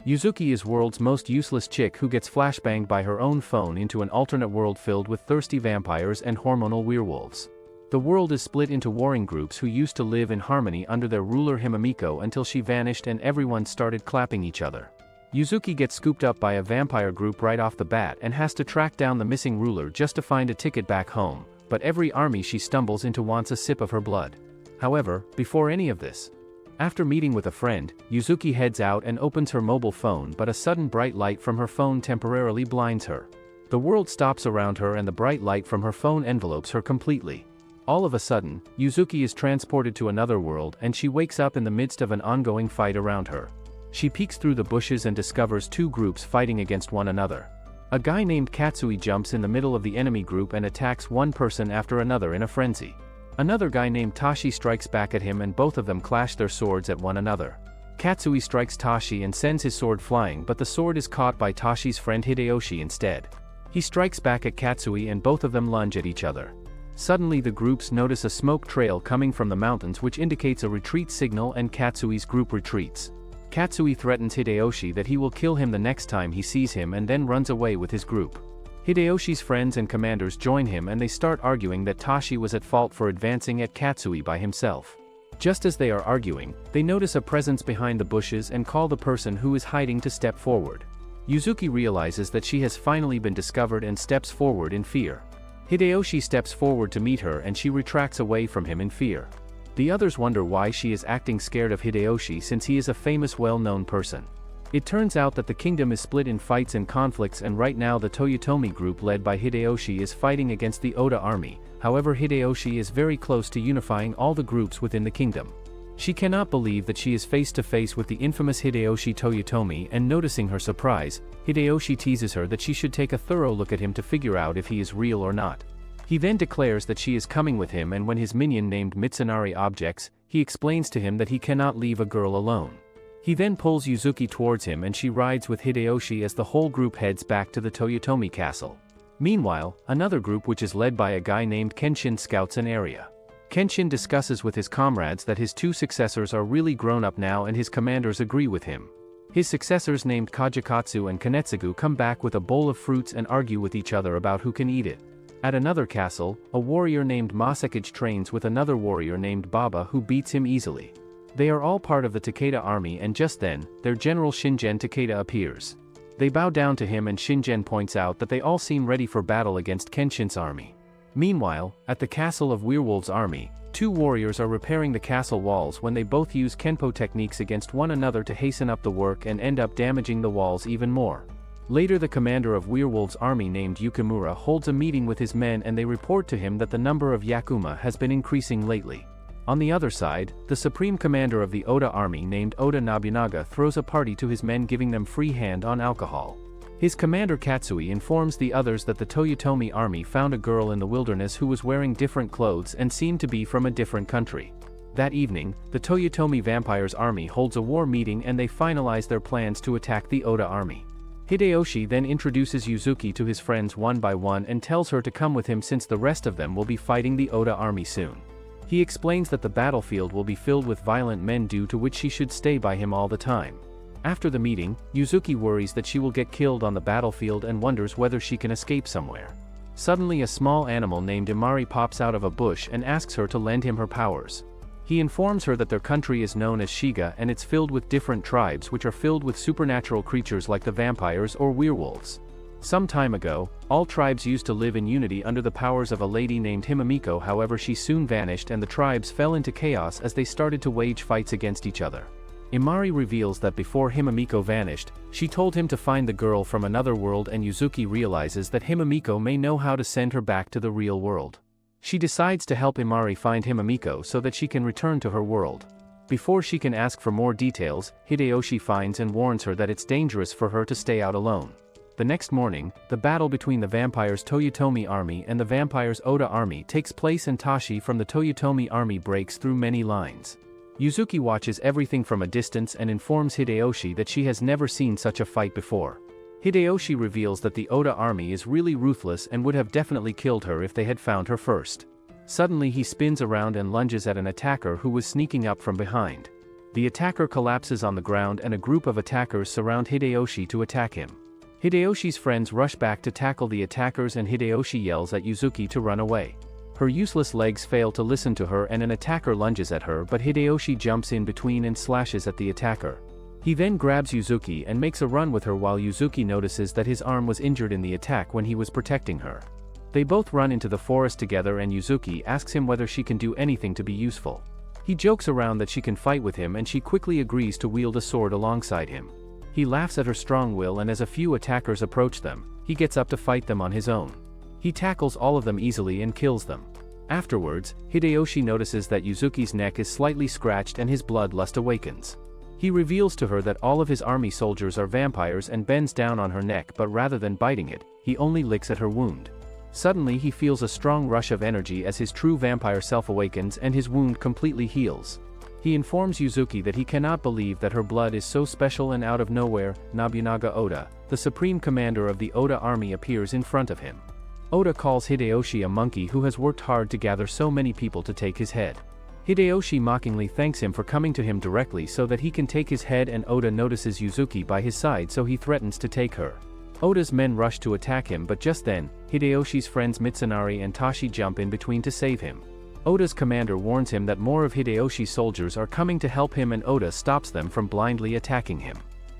Yuzuki is world's most useless chick who gets flashbanged by her own phone into an alternate world filled with thirsty vampires and hormonal werewolves. The world is split into warring groups who used to live in harmony under their ruler Himamiko until she vanished and everyone started clapping each other. Yuzuki gets scooped up by a vampire group right off the bat and has to track down the missing ruler just to find a ticket back home, but every army she stumbles into wants a sip of her blood. However, before any of this, after meeting with a friend, Yuzuki heads out and opens her mobile phone, but a sudden bright light from her phone temporarily blinds her. The world stops around her and the bright light from her phone envelopes her completely. All of a sudden, Yuzuki is transported to another world and she wakes up in the midst of an ongoing fight around her. She peeks through the bushes and discovers two groups fighting against one another. A guy named Katsui jumps in the middle of the enemy group and attacks one person after another in a frenzy. Another guy named Tashi strikes back at him and both of them clash their swords at one another. Katsui strikes Tashi and sends his sword flying, but the sword is caught by Tashi's friend Hideyoshi instead. He strikes back at Katsui and both of them lunge at each other. Suddenly the groups notice a smoke trail coming from the mountains which indicates a retreat signal and Katsui's group retreats. Katsui threatens Hideyoshi that he will kill him the next time he sees him and then runs away with his group. Hideyoshi's friends and commanders join him and they start arguing that Tashi was at fault for advancing at Katsui by himself. Just as they are arguing, they notice a presence behind the bushes and call the person who is hiding to step forward. Yuzuki realizes that she has finally been discovered and steps forward in fear. Hideyoshi steps forward to meet her and she retracts away from him in fear. The others wonder why she is acting scared of Hideyoshi since he is a famous well-known person. It turns out that the kingdom is split in fights and conflicts and right now the Toyotomi group led by Hideyoshi is fighting against the Oda army, however Hideyoshi is very close to unifying all the groups within the kingdom. She cannot believe that she is face to face with the infamous Hideyoshi Toyotomi and noticing her surprise, Hideyoshi teases her that she should take a thorough look at him to figure out if he is real or not. He then declares that she is coming with him and when his minion named Mitsunari objects, he explains to him that he cannot leave a girl alone. He then pulls Yuzuki towards him and she rides with Hideyoshi as the whole group heads back to the Toyotomi castle. Meanwhile, another group which is led by a guy named Kenshin scouts an area. Kenshin discusses with his comrades that his two successors are really grown up now and his commanders agree with him. His successors named Kajikatsu and Kanetsugu come back with a bowl of fruits and argue with each other about who can eat it. At another castle, a warrior named Masakage trains with another warrior named Baba who beats him easily. They are all part of the Takeda army and just then, their general Shingen Takeda appears. They bow down to him and Shingen points out that they all seem ready for battle against Kenshin's army. Meanwhile, at the castle of Werewolf's army, two warriors are repairing the castle walls when they both use Kenpo techniques against one another to hasten up the work and end up damaging the walls even more. Later the commander of Werewolf's army named Yukimura holds a meeting with his men and they report to him that the number of Yakuma has been increasing lately. On the other side, the supreme commander of the Oda army named Oda Nobunaga throws a party to his men giving them free hand on alcohol. His commander Katsui informs the others that the Toyotomi army found a girl in the wilderness who was wearing different clothes and seemed to be from a different country. That evening, the Toyotomi vampires army holds a war meeting and they finalize their plans to attack the Oda army. Hideyoshi then introduces Yuzuki to his friends one by one and tells her to come with him since the rest of them will be fighting the Oda army soon. He explains that the battlefield will be filled with violent men due to which she should stay by him all the time. After the meeting, Yuzuki worries that she will get killed on the battlefield and wonders whether she can escape somewhere. Suddenly a small animal named Imari pops out of a bush and asks her to lend him her powers. He informs her that their country is known as Shiga and it's filled with different tribes which are filled with supernatural creatures like the vampires or werewolves. Some time ago, all tribes used to live in unity under the powers of a lady named Himamiko, however she soon vanished and the tribes fell into chaos as they started to wage fights against each other. Imari reveals that before Himamiko vanished, she told him to find the girl from another world and Yuzuki realizes that Himamiko may know how to send her back to the real world. She decides to help Imari find Himamiko so that she can return to her world. Before she can ask for more details, Hideyoshi finds and warns her that it's dangerous for her to stay out alone. The next morning, the battle between the vampires' Toyotomi army and the vampires' Oda army takes place and Tashi from the Toyotomi army breaks through many lines. Yuzuki watches everything from a distance and informs Hideyoshi that she has never seen such a fight before. Hideyoshi reveals that the Oda army is really ruthless and would have definitely killed her if they had found her first. Suddenly he spins around and lunges at an attacker who was sneaking up from behind. The attacker collapses on the ground and a group of attackers surround Hideyoshi to attack him. Hideyoshi's friends rush back to tackle the attackers and Hideyoshi yells at Yuzuki to run away. Her useless legs fail to listen to her and an attacker lunges at her, but Hideyoshi jumps in between and slashes at the attacker. He then grabs Yuzuki and makes a run with her while Yuzuki notices that his arm was injured in the attack when he was protecting her. They both run into the forest together and Yuzuki asks him whether she can do anything to be useful. He jokes around that she can fight with him and she quickly agrees to wield a sword alongside him. He laughs at her strong will and as a few attackers approach them, he gets up to fight them on his own. He tackles all of them easily and kills them. Afterwards, Hideyoshi notices that Yuzuki's neck is slightly scratched and his bloodlust awakens. He reveals to her that all of his army soldiers are vampires and bends down on her neck, but rather than biting it, he only licks at her wound. Suddenly he feels a strong rush of energy as his true vampire self awakens and his wound completely heals. He informs Yuzuki that he cannot believe that her blood is so special, and out of nowhere, Nobunaga Oda, the supreme commander of the Oda army, appears in front of him. Oda calls Hideyoshi a monkey who has worked hard to gather so many people to take his head. Hideyoshi mockingly thanks him for coming to him directly so that he can take his head, and Oda notices Yuzuki by his side so he threatens to take her. Oda's men rush to attack him, but just then, Hideyoshi's friends Mitsunari and Tashi jump in between to save him. Oda's commander warns him that more of Hideyoshi's soldiers are coming to help him and Oda stops them from blindly attacking him.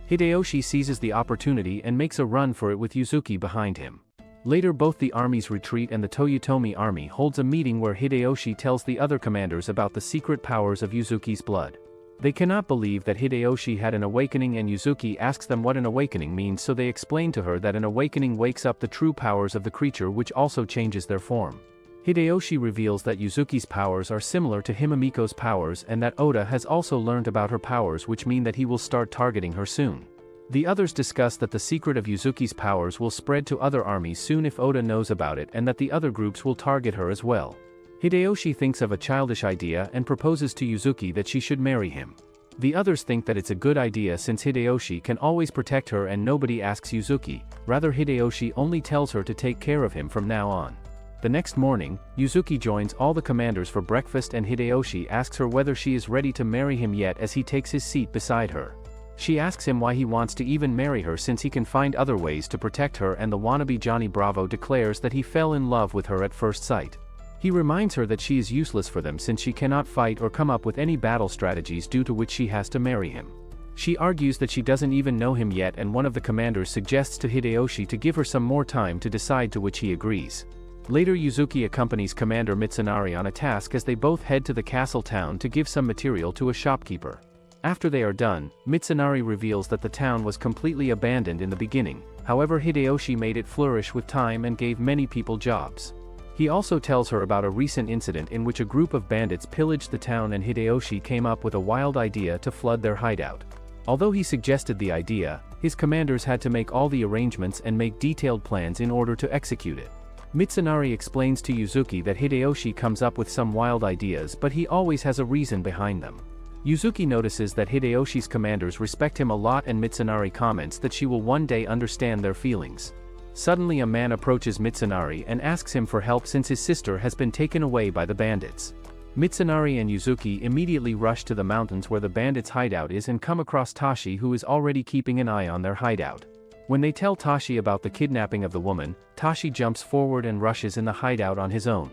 Hideyoshi seizes the opportunity and makes a run for it with Yuzuki behind him. Later both the armies retreat and the Toyotomi army holds a meeting where Hideyoshi tells the other commanders about the secret powers of Yuzuki's blood. They cannot believe that Hideyoshi had an awakening and Yuzuki asks them what an awakening means, so they explain to her that an awakening wakes up the true powers of the creature, which also changes their form. Hideyoshi reveals that Yuzuki's powers are similar to Himamiko's powers and that Oda has also learned about her powers, which mean that he will start targeting her soon. The others discuss that the secret of Yuzuki's powers will spread to other armies soon if Oda knows about it, and that the other groups will target her as well. Hideyoshi thinks of a childish idea and proposes to Yuzuki that she should marry him. The others think that it's a good idea since Hideyoshi can always protect her and nobody asks Yuzuki, rather Hideyoshi only tells her to take care of him from now on. The next morning, Yuzuki joins all the commanders for breakfast and Hideyoshi asks her whether she is ready to marry him yet as he takes his seat beside her. She asks him why he wants to even marry her since he can find other ways to protect her, and the wannabe Johnny Bravo declares that he fell in love with her at first sight. He reminds her that she is useless for them since she cannot fight or come up with any battle strategies, due to which she has to marry him. She argues that she doesn't even know him yet, and one of the commanders suggests to Hideyoshi to give her some more time to decide, to which he agrees. Later Yuzuki accompanies Commander Mitsunari on a task as they both head to the castle town to give some material to a shopkeeper. After they are done, Mitsunari reveals that the town was completely abandoned in the beginning, however Hideyoshi made it flourish with time and gave many people jobs. He also tells her about a recent incident in which a group of bandits pillaged the town and Hideyoshi came up with a wild idea to flood their hideout. Although he suggested the idea, his commanders had to make all the arrangements and make detailed plans in order to execute it. Mitsunari explains to Yuzuki that Hideyoshi comes up with some wild ideas, but he always has a reason behind them. Yuzuki notices that Hideyoshi's commanders respect him a lot, and Mitsunari comments that she will one day understand their feelings. Suddenly a man approaches Mitsunari and asks him for help since his sister has been taken away by the bandits. Mitsunari and Yuzuki immediately rush to the mountains where the bandits' hideout is and come across Tashi, who is already keeping an eye on their hideout. When they tell Tashi about the kidnapping of the woman, Tashi jumps forward and rushes in the hideout on his own.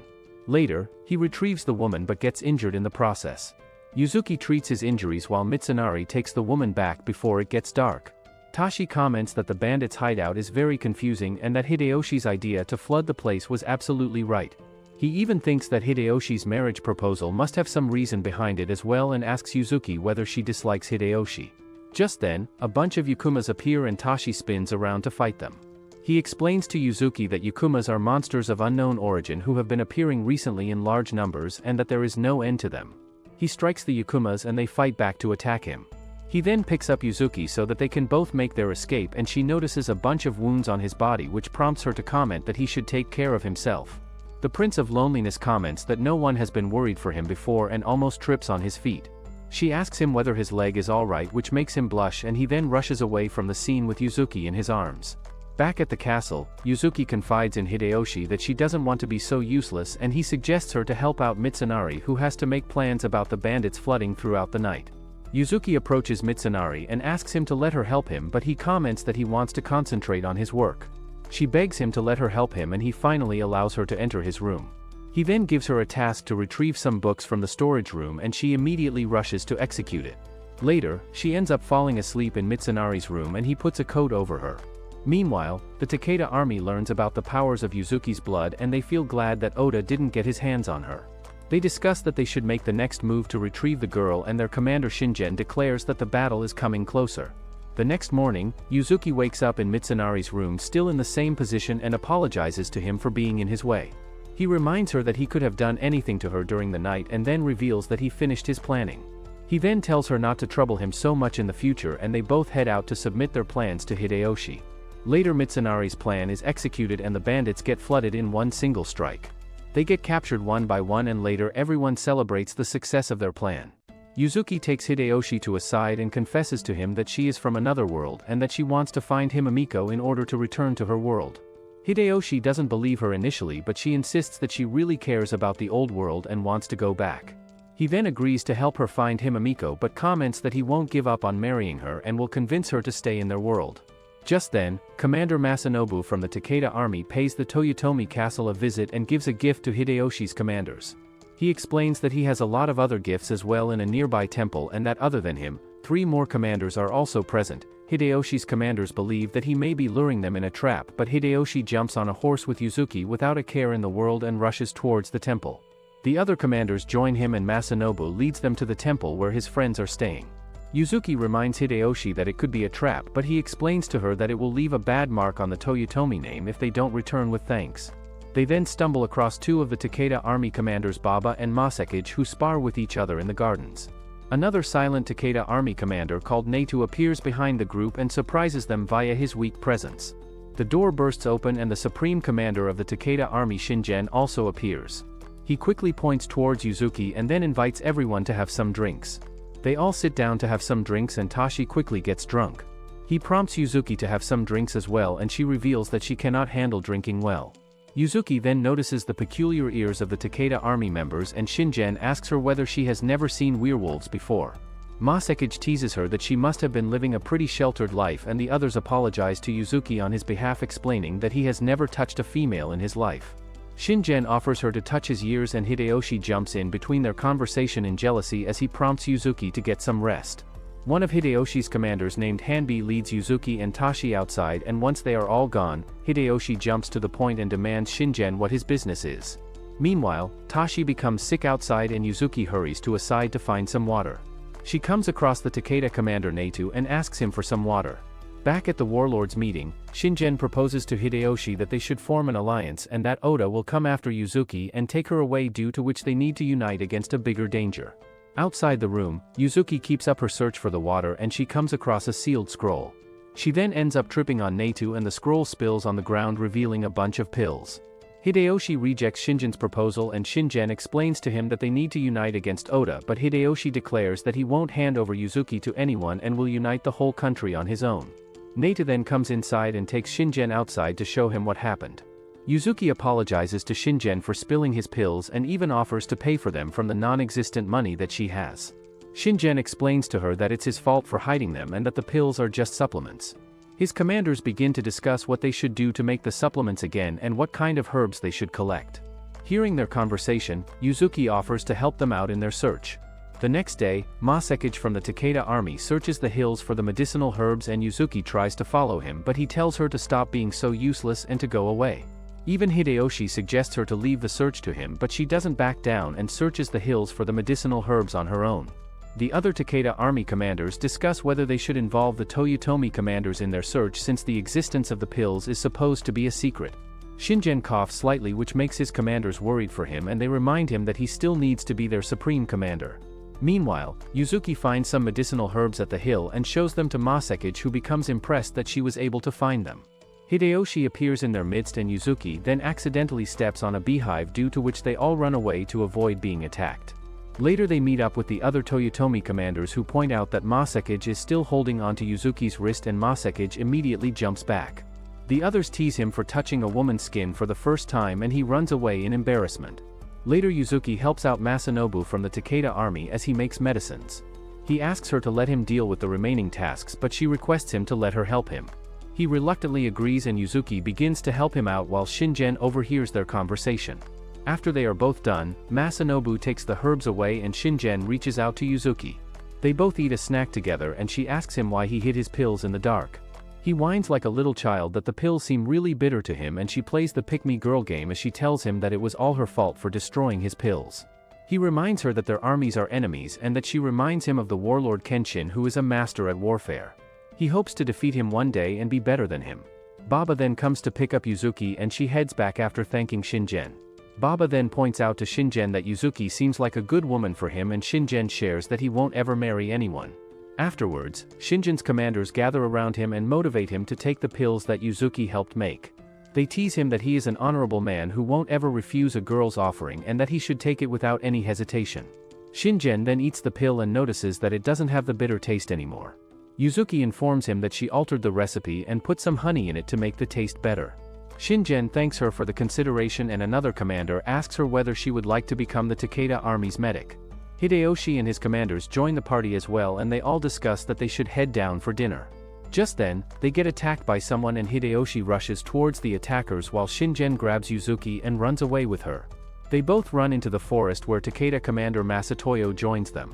Later, he retrieves the woman but gets injured in the process. Yuzuki treats his injuries while Mitsunari takes the woman back before it gets dark. Tashi comments that the bandits' hideout is very confusing and that Hideyoshi's idea to flood the place was absolutely right. He even thinks that Hideyoshi's marriage proposal must have some reason behind it as well, and asks Yuzuki whether she dislikes Hideyoshi. Just then, a bunch of Yakumas appear and Tashi spins around to fight them. He explains to Yuzuki that Yakumas are monsters of unknown origin who have been appearing recently in large numbers and that there is no end to them. He strikes the Yakumas and they fight back to attack him. He then picks up Yuzuki so that they can both make their escape, and she notices a bunch of wounds on his body, which prompts her to comment that he should take care of himself. The Prince of Loneliness comments that no one has been worried for him before and almost trips on his feet. She asks him whether his leg is alright, which makes him blush, and he then rushes away from the scene with Yuzuki in his arms. Back at the castle, Yuzuki confides in Hideyoshi that she doesn't want to be so useless, and he suggests her to help out Mitsunari, who has to make plans about the bandits flooding throughout the night. Yuzuki approaches Mitsunari and asks him to let her help him, but he comments that he wants to concentrate on his work. She begs him to let her help him and he finally allows her to enter his room. He then gives her a task to retrieve some books from the storage room and she immediately rushes to execute it. Later, she ends up falling asleep in Mitsunari's room and he puts a coat over her. Meanwhile, the Teada army learns about the powers of Yuzuki's blood and they feel glad that Oda didn't get his hands on her. They discuss that they should make the next move to retrieve the girl and their commander Shingen declares that the battle is coming closer. The next morning, Yuzuki wakes up in Mitsunari's room still in the same position and apologizes to him for being in his way. He reminds her that he could have done anything to her during the night and then reveals that he finished his planning. He then tells her not to trouble him so much in the future and they both head out to submit their plans to Hideyoshi. Later Mitsunari's plan is executed and the bandits get flooded in one single strike. They get captured one by one and later everyone celebrates the success of their plan. Yuzuki takes Hideyoshi to a side and confesses to him that she is from another world and that she wants to find Himamiko in order to return to her world. Hideyoshi doesn't believe her initially but she insists that she really cares about the old world and wants to go back. He then agrees to help her find Himamiko but comments that he won't give up on marrying her and will convince her to stay in their world. Just then, Commander Masanobu from the Teada army pays the Toyotomi castle a visit and gives a gift to Hideyoshi's commanders. He explains that he has a lot of other gifts as well in a nearby temple and that other than him, 3 more commanders are also present. Hideyoshi's commanders believe that he may be luring them in a trap but Hideyoshi jumps on a horse with Yuzuki without a care in the world and rushes towards the temple. The other commanders join him and Masanobu leads them to the temple where his friends are staying. Yuzuki reminds Hideyoshi that it could be a trap but he explains to her that it will leave a bad mark on the Toyotomi name if they don't return with thanks. They then stumble across 2 of the Teada army commanders Baba and Masakage who spar with each other in the gardens. Another silent Teada army commander called Natu appears behind the group and surprises them via his weak presence. The door bursts open and the supreme commander of the Teada army Shingen also appears. He quickly points towards Yuzuki and then invites everyone to have some drinks. They all sit down to have some drinks and Tashi quickly gets drunk. He prompts Yuzuki to have some drinks as well and she reveals that she cannot handle drinking well. Yuzuki then notices the peculiar ears of the Teada army members and Shingen asks her whether she has never seen werewolves before. Masakage teases her that she must have been living a pretty sheltered life and the others apologize to Yuzuki on his behalf explaining that he has never touched a female in his life. Shingen offers her to touch his ears and Hideyoshi jumps in between their conversation in jealousy as he prompts Yuzuki to get some rest. One of Hideyoshi's commanders named Hanbi leads Yuzuki and Tashi outside and once they are all gone, Hideyoshi jumps to the point and demands Shingen what his business is. Meanwhile, Tashi becomes sick outside and Yuzuki hurries to a side to find some water. She comes across the Teada commander Natu and asks him for some water. Back at the Warlords meeting, Shingen proposes to Hideyoshi that they should form an alliance and that Oda will come after Yuzuki and take her away due to which they need to unite against a bigger danger. Outside the room, Yuzuki keeps up her search for the water and she comes across a sealed scroll. She then ends up tripping on Natu and the scroll spills on the ground revealing a bunch of pills. Hideyoshi rejects Shingen's proposal and Shingen explains to him that they need to unite against Oda but Hideyoshi declares that he won't hand over Yuzuki to anyone and will unite the whole country on his own. Natu then comes inside and takes Shingen outside to show him what happened. Yuzuki apologizes to Shingen for spilling his pills and even offers to pay for them from the non-existent money that she has. Shingen explains to her that it's his fault for hiding them and that the pills are just supplements. His commanders begin to discuss what they should do to make the supplements again and what kind of herbs they should collect. Hearing their conversation, Yuzuki offers to help them out in their search. The next day, Masakage from the Teada army searches the hills for the medicinal herbs and Yuzuki tries to follow him but he tells her to stop being so useless and to go away. Even Hideyoshi suggests her to leave the search to him but she doesn't back down and searches the hills for the medicinal herbs on her own. The other Teada army commanders discuss whether they should involve the Toyotomi commanders in their search since the existence of the pills is supposed to be a secret. Shingen coughs slightly which makes his commanders worried for him and they remind him that he still needs to be their supreme commander. Meanwhile, Yuzuki finds some medicinal herbs at the hill and shows them to Masakage who becomes impressed that she was able to find them. Hideyoshi appears in their midst and Yuzuki then accidentally steps on a beehive due to which they all run away to avoid being attacked. Later they meet up with the other Toyotomi commanders who point out that Masakage is still holding onto Yuzuki's wrist and Masakage immediately jumps back. The others tease him for touching a woman's skin for the first time and he runs away in embarrassment. Later Yuzuki helps out Masanobu from the Teada army as he makes medicines. He asks her to let him deal with the remaining tasks, but she requests him to let her help him. He reluctantly agrees and Yuzuki begins to help him out while Shingen overhears their conversation. After they are both done, Masanobu takes the herbs away and Shingen reaches out to Yuzuki. They both eat a snack together and she asks him why he hid his pills in the dark. He whines like a little child that the pills seem really bitter to him and she plays the pick-me-girl game as she tells him that it was all her fault for destroying his pills. He reminds her that their armies are enemies and that she reminds him of the warlord Kenshin, who is a master at warfare. He hopes to defeat him one day and be better than him. Baba then comes to pick up Yuzuki and she heads back after thanking Shingen. Baba then points out to Shingen that Yuzuki seems like a good woman for him and Shingen shares that he won't ever marry anyone. Afterwards, Shingen's commanders gather around him and motivate him to take the pills that Yuzuki helped make. They tease him that he is an honorable man who won't ever refuse a girl's offering and that he should take it without any hesitation. Shingen then eats the pill and notices that it doesn't have the bitter taste anymore. Yuzuki informs him that she altered the recipe and put some honey in it to make the taste better. Shingen thanks her for the consideration and another commander asks her whether she would like to become the Teada army's medic. Hideyoshi and his commanders join the party as well and they all discuss that they should head down for dinner. Just then, they get attacked by someone and Hideyoshi rushes towards the attackers while Shingen grabs Yuzuki and runs away with her. They both run into the forest where Teada commander Masatoyo joins them.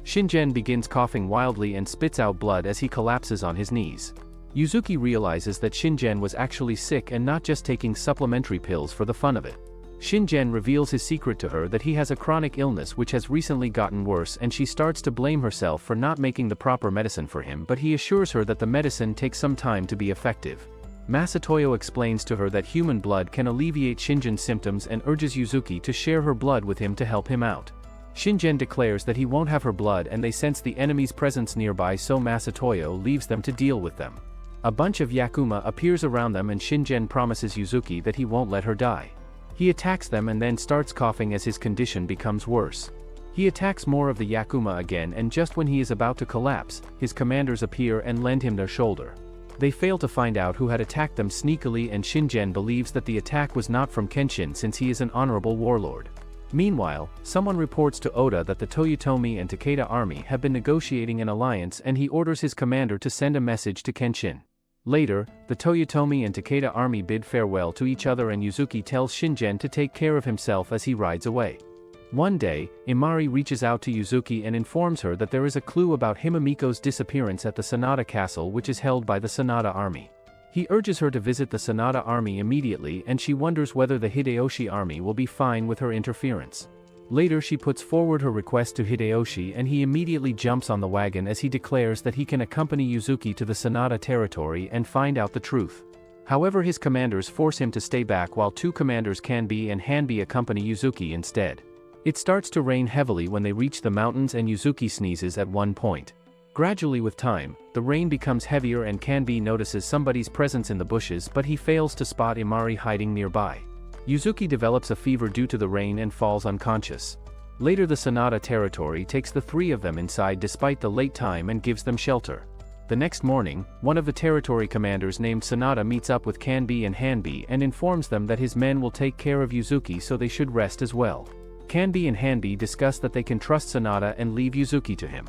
Shingen begins coughing wildly and spits out blood as he collapses on his knees. Yuzuki realizes that Shingen was actually sick and not just taking supplementary pills for the fun of it. Shingen reveals his secret to her, that he has a chronic illness which has recently gotten worse, and she starts to blame herself for not making the proper medicine for him, but he assures her that the medicine takes some time to be effective. Masatoyo explains to her that human blood can alleviate Shingen's symptoms and urges Yuzuki to share her blood with him to help him out. Shingen declares that he won't have her blood and they sense the enemy's presence nearby, so Masatoyo leaves them to deal with them. A bunch of Yakuma appears around them and Shingen promises Yuzuki that he won't let her die. He attacks them and then starts coughing as his condition becomes worse. He attacks more of the Yakuma again, and just when he is about to collapse, his commanders appear and lend him their shoulder. They fail to find out who had attacked them sneakily, and Shingen believes that the attack was not from Kenshin since he is an honorable warlord. Meanwhile, someone reports to Oda that the Toyotomi and Teada army have been negotiating an alliance and he orders his commander to send a message to Kenshin. Later, the Toyotomi and Teada army bid farewell to each other and Yuzuki tells Shingen to take care of himself as he rides away. One day, Imari reaches out to Yuzuki and informs her that there is a clue about Himamiko's disappearance at the Sonata castle, which is held by the Sonata army. He urges her to visit the Sonata army immediately and she wonders whether the Hideyoshi army will be fine with her interference. Later she puts forward her request to Hideyoshi and he immediately jumps on the wagon as he declares that he can accompany Yuzuki to the Sonata territory and find out the truth. However, his commanders force him to stay back while two commanders Kanbi and Hanbi accompany Yuzuki instead. It starts to rain heavily when they reach the mountains and Yuzuki sneezes at one point. Gradually with time, the rain becomes heavier and Kanbi notices somebody's presence in the bushes, but he fails to spot Imari hiding nearby. Yuzuki develops a fever due to the rain and falls unconscious. Later the Sonata territory takes the three of them inside despite the late time and gives them shelter. The next morning, one of the territory commanders named Sonata meets up with Kanbi and Hanbi and informs them that his men will take care of Yuzuki, so they should rest as well. Kanbi and Hanbi discuss that they can trust Sonata and leave Yuzuki to him.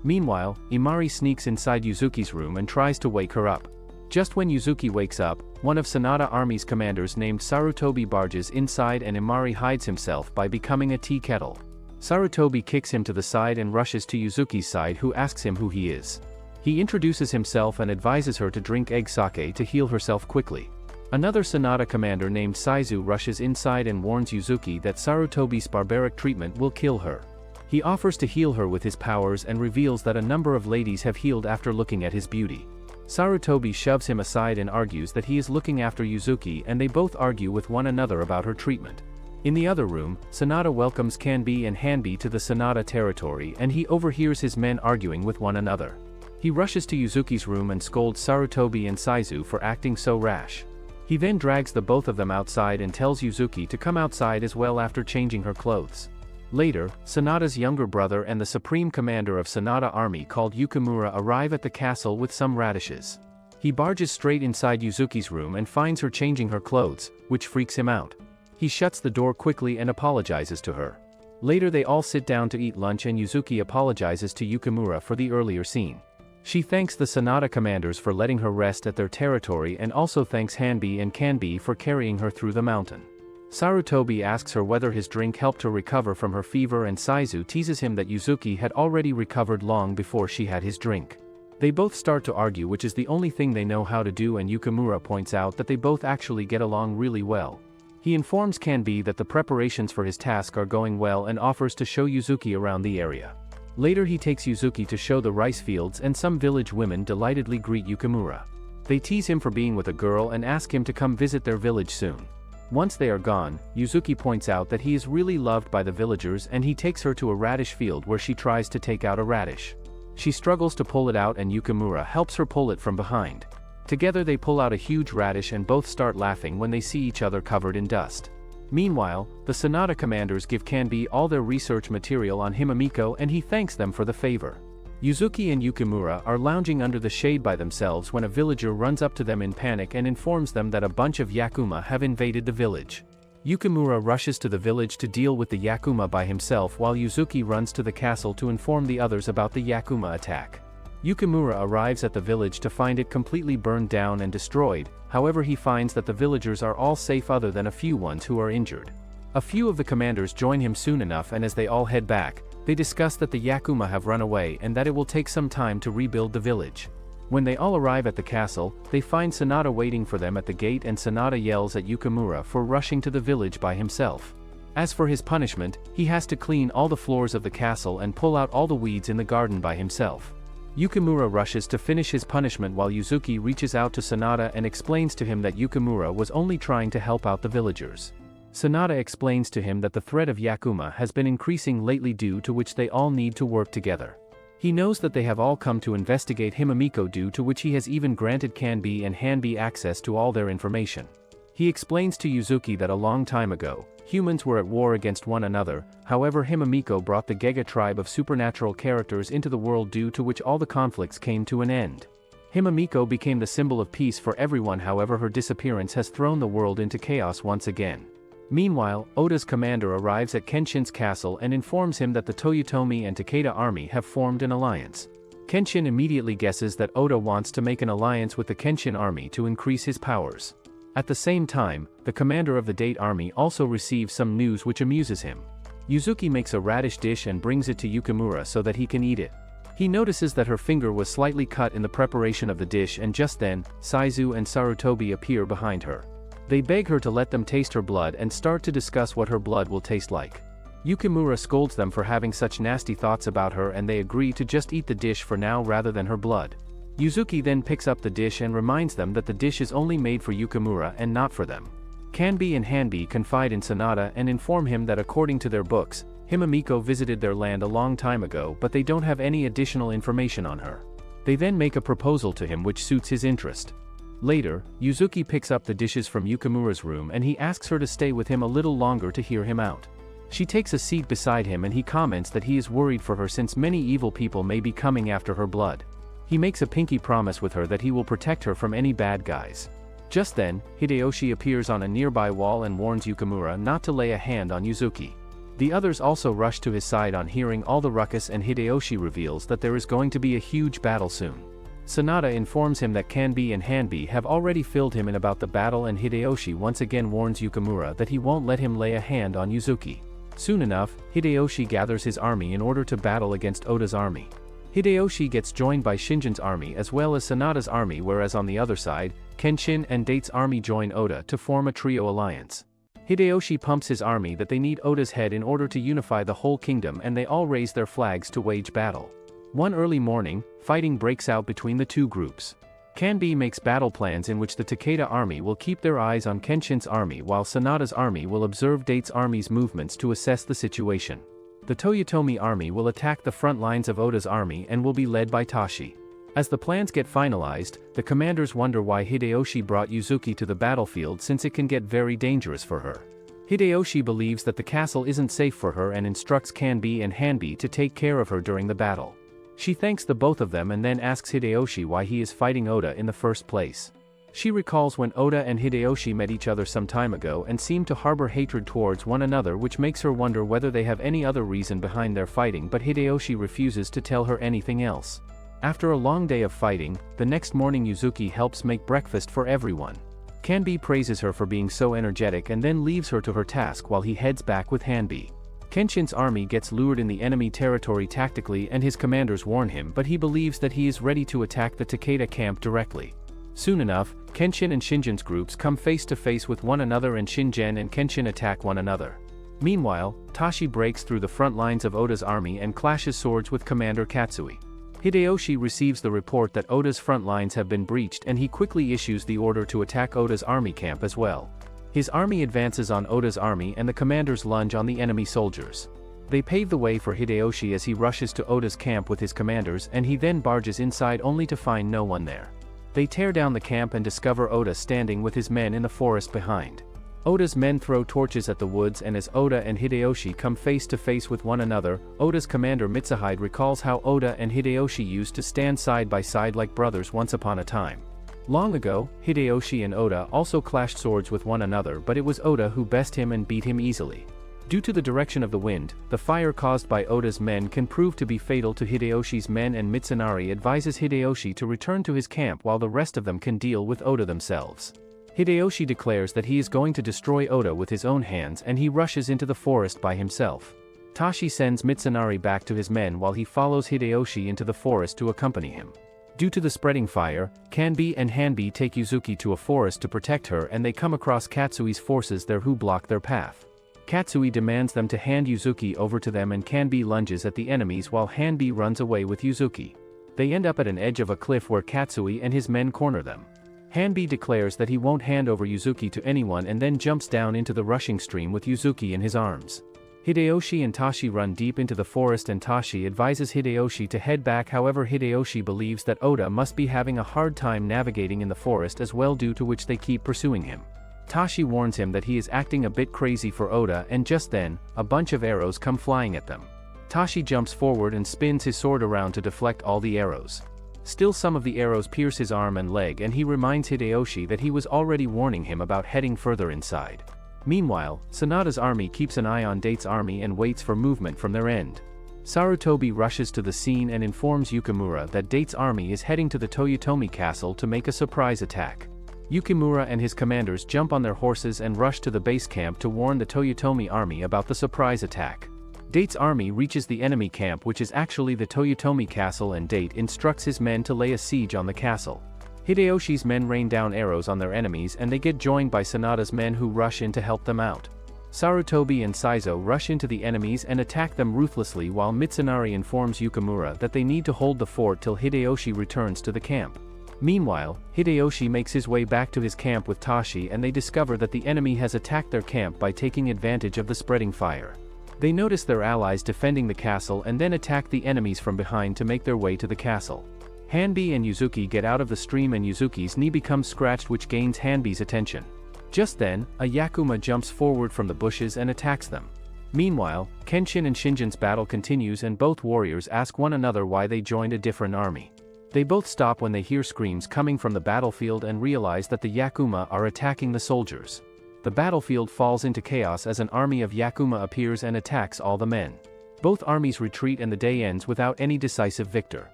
Meanwhile, Imari sneaks inside Yuzuki's room and tries to wake her up. Just when Yuzuki wakes up, one of Sonata army's commanders named Sarutobi barges inside and Imari hides himself by becoming a tea kettle. Sarutobi kicks him to the side and rushes to Yuzuki's side, who asks him who he is. He introduces himself and advises her to drink egg sake to heal herself quickly. Another Sonata commander named Saizu rushes inside and warns Yuzuki that Sarutobi's barbaric treatment will kill her. He offers to heal her with his powers and reveals that a number of ladies have healed after looking at his beauty. Sarutobi shoves him aside and argues that he is looking after Yuzuki, and they both argue with one another about her treatment. In the other room, Sonata welcomes Kanbi and Hanbi to the Sonata territory and he overhears his men arguing with one another. He rushes to Yuzuki's room and scolds Sarutobi and Saizu for acting so rash. He then drags the both of them outside and tells Yuzuki to come outside as well after changing her clothes. Later, Sonata's younger brother and the supreme commander of Sonata army called Yukimura arrive at the castle with some radishes. He barges straight inside Yuzuki's room and finds her changing her clothes, which freaks him out. He shuts the door quickly and apologizes to her. Later they all sit down to eat lunch and Yuzuki apologizes to Yukimura for the earlier scene. She thanks the Sonata commanders for letting her rest at their territory and also thanks Hanbi and Kanbi for carrying her through the mountain. Sarutobi asks her whether his drink helped her recover from her fever and Saizu teases him that Yuzuki had already recovered long before she had his drink. They both start to argue which is the only thing they know how to do and Yukimura points out that they both actually get along really well. He informs Kanbi that the preparations for his task are going well and offers to show Yuzuki around the area. Later he takes Yuzuki to show the rice fields and some village women delightedly greet Yukimura. They tease him for being with a girl and ask him to come visit their village soon. Once they are gone, Yuzuki points out that he is really loved by the villagers and he takes her to a radish field where she tries to take out a radish. She struggles to pull it out and Yukimura helps her pull it from behind. Together they pull out a huge radish and both start laughing when they see each other covered in dust. Meanwhile, the Sonata commanders give Kanbi all their research material on Himamiko and he thanks them for the favor. Yuzuki and Yukimura are lounging under the shade by themselves when a villager runs up to them in panic and informs them that a bunch of Yakuma have invaded the village. Yukimura rushes to the village to deal with the Yakuma by himself while Yuzuki runs to the castle to inform the others about the Yakuma attack. Yukimura arrives at the village to find it completely burned down and destroyed, however he finds that the villagers are all safe other than a few ones who are injured. A few of the commanders join him soon enough and as they all head back, they discuss that the Yakuma have run away and that it will take some time to rebuild the village. When they all arrive at the castle, they find Sonata waiting for them at the gate and Sonata yells at Yukimura for rushing to the village by himself. As for his punishment, he has to clean all the floors of the castle and pull out all the weeds in the garden by himself. Yukimura rushes to finish his punishment while Yuzuki reaches out to Sonata and explains to him that Yukimura was only trying to help out the villagers. Sonata explains to him that the threat of Yakuma has been increasing lately due to which they all need to work together. He knows that they have all come to investigate Himamiko due to which he has even granted Kanbi and Hanbi access to all their information. He explains to Yuzuki that a long time ago, humans were at war against one another, however Himamiko brought the Gega tribe of supernatural characters into the world due to which all the conflicts came to an end. Himamiko became the symbol of peace for everyone however her disappearance has thrown the world into chaos once again. Meanwhile, Oda's commander arrives at Kenshin's castle and informs him that the Toyotomi and Teada army have formed an alliance. Kenshin immediately guesses that Oda wants to make an alliance with the Kenshin army to increase his powers. At the same time, the commander of the Date army also receives some news which amuses him. Yuzuki makes a radish dish and brings it to Yukimura so that he can eat it. He notices that her finger was slightly cut in the preparation of the dish and just then, Saizu and Sarutobi appear behind her. They beg her to let them taste her blood and start to discuss what her blood will taste like. Yukimura scolds them for having such nasty thoughts about her and they agree to just eat the dish for now rather than her blood. Yuzuki then picks up the dish and reminds them that the dish is only made for Yukimura and not for them. Kanbi and Hanbi confide in Sonata and inform him that according to their books, Himamiko visited their land a long time ago but they don't have any additional information on her. They then make a proposal to him which suits his interest. Later, Yuzuki picks up the dishes from Yukimura's room and he asks her to stay with him a little longer to hear him out. She takes a seat beside him and he comments that he is worried for her since many evil people may be coming after her blood. He makes a pinky promise with her that he will protect her from any bad guys. Just then, Hideyoshi appears on a nearby wall and warns Yukimura not to lay a hand on Yuzuki. The others also rush to his side on hearing all the ruckus and Hideyoshi reveals that there is going to be a huge battle soon. Sonata informs him that Kanbi and Hanbi have already filled him in about the battle and Hideyoshi once again warns Yukimura that he won't let him lay a hand on Yuzuki. Soon enough, Hideyoshi gathers his army in order to battle against Oda's army. Hideyoshi gets joined by Shinjin's army as well as Sonata's army whereas on the other side, Kenshin and Date's army join Oda to form a trio alliance. Hideyoshi pumps his army that they need Oda's head in order to unify the whole kingdom and they all raise their flags to wage battle. One early morning, fighting breaks out between the two groups. Kanbi makes battle plans in which the Teada army will keep their eyes on Kenshin's army while Sonata's army will observe Date's army's movements to assess the situation. The Toyotomi army will attack the front lines of Oda's army and will be led by Tashi. As the plans get finalized, the commanders wonder why Hideyoshi brought Yuzuki to the battlefield since it can get very dangerous for her. Hideyoshi believes that the castle isn't safe for her and instructs Kanbi and Hanbi to take care of her during the battle. She thanks the both of them and then asks Hideyoshi why he is fighting Oda in the first place. She recalls when Oda and Hideyoshi met each other some time ago and seemed to harbor hatred towards one another, which makes her wonder whether they have any other reason behind their fighting, but Hideyoshi refuses to tell her anything else. After a long day of fighting, the next morning Yuzuki helps make breakfast for everyone. Kanbi praises her for being so energetic and then leaves her to her task while he heads back with Hanbi. Kenshin's army gets lured in the enemy territory tactically and his commanders warn him, but he believes that he is ready to attack the Teada camp directly. Soon enough, Kenshin and Shingen's groups come face to face with one another and Shingen and Kenshin attack one another. Meanwhile, Tashi breaks through the front lines of Oda's army and clashes swords with Commander Katsui. Hideyoshi receives the report that Oda's front lines have been breached and he quickly issues the order to attack Oda's army camp as well. His army advances on Oda's army and the commanders lunge on the enemy soldiers. They pave the way for Hideyoshi as he rushes to Oda's camp with his commanders and he then barges inside only to find no one there. They tear down the camp and discover Oda standing with his men in the forest behind. Oda's men throw torches at the woods and as Oda and Hideyoshi come face to face with one another, Oda's commander Mitsuhide recalls how Oda and Hideyoshi used to stand side by side like brothers once upon a time. Long ago, Hideyoshi and Oda also clashed swords with one another, but it was Oda who bested him and beat him easily. Due to the direction of the wind, the fire caused by Oda's men can prove to be fatal to Hideyoshi's men and Mitsunari advises Hideyoshi to return to his camp while the rest of them can deal with Oda themselves. Hideyoshi declares that he is going to destroy Oda with his own hands and he rushes into the forest by himself. Tashi sends Mitsunari back to his men while he follows Hideyoshi into the forest to accompany him. Due to the spreading fire, Kanbi and Hanbi take Yuzuki to a forest to protect her and they come across Katsui's forces there who block their path. Katsui demands them to hand Yuzuki over to them and Kanbi lunges at the enemies while Hanbi runs away with Yuzuki. They end up at an edge of a cliff where Katsui and his men corner them. Hanbi declares that he won't hand over Yuzuki to anyone and then jumps down into the rushing stream with Yuzuki in his arms. Hideyoshi and Tashi run deep into the forest and Tashi advises Hideyoshi to head back, however Hideyoshi believes that Oda must be having a hard time navigating in the forest as well, due to which they keep pursuing him. Tashi warns him that he is acting a bit crazy for Oda and just then, a bunch of arrows come flying at them. Tashi jumps forward and spins his sword around to deflect all the arrows. Still some of the arrows pierce his arm and leg and he reminds Hideyoshi that he was already warning him about heading further inside. Meanwhile, Sonata's army keeps an eye on Date's army and waits for movement from their end. Sarutobi rushes to the scene and informs Yukimura that Date's army is heading to the Toyotomi castle to make a surprise attack. Yukimura and his commanders jump on their horses and rush to the base camp to warn the Toyotomi army about the surprise attack. Date's army reaches the enemy camp, which is actually the Toyotomi castle, and Date instructs his men to lay a siege on the castle. Hideyoshi's men rain down arrows on their enemies and they get joined by Sonata's men who rush in to help them out. Sarutobi and Saizo rush into the enemies and attack them ruthlessly while Mitsunari informs Yukimura that they need to hold the fort till Hideyoshi returns to the camp. Meanwhile, Hideyoshi makes his way back to his camp with Tashi and they discover that the enemy has attacked their camp by taking advantage of the spreading fire. They notice their allies defending the castle and then attack the enemies from behind to make their way to the castle. Hanbi and Yuzuki get out of the stream and Yuzuki's knee becomes scratched, which gains Hanbi's attention. Just then, a Yakuma jumps forward from the bushes and attacks them. Meanwhile, Kenshin and Shingen's battle continues and both warriors ask one another why they joined a different army. They both stop when they hear screams coming from the battlefield and realize that the Yakuma are attacking the soldiers. The battlefield falls into chaos as an army of Yakuma appears and attacks all the men. Both armies retreat and the day ends without any decisive victor.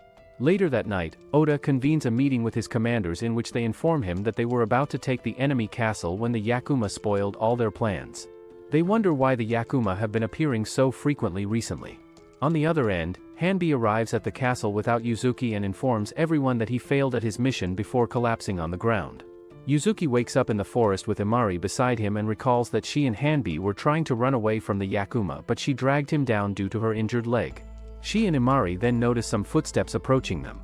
Later that night, Oda convenes a meeting with his commanders in which they inform him that they were about to take the enemy castle when the Yakuma spoiled all their plans. They wonder why the Yakuma have been appearing so frequently recently. On the other end, Hanbi arrives at the castle without Yuzuki and informs everyone that he failed at his mission before collapsing on the ground. Yuzuki wakes up in the forest with Imari beside him and recalls that she and Hanbi were trying to run away from the Yakuma, but she dragged him down due to her injured leg. She and Imari then notice some footsteps approaching them.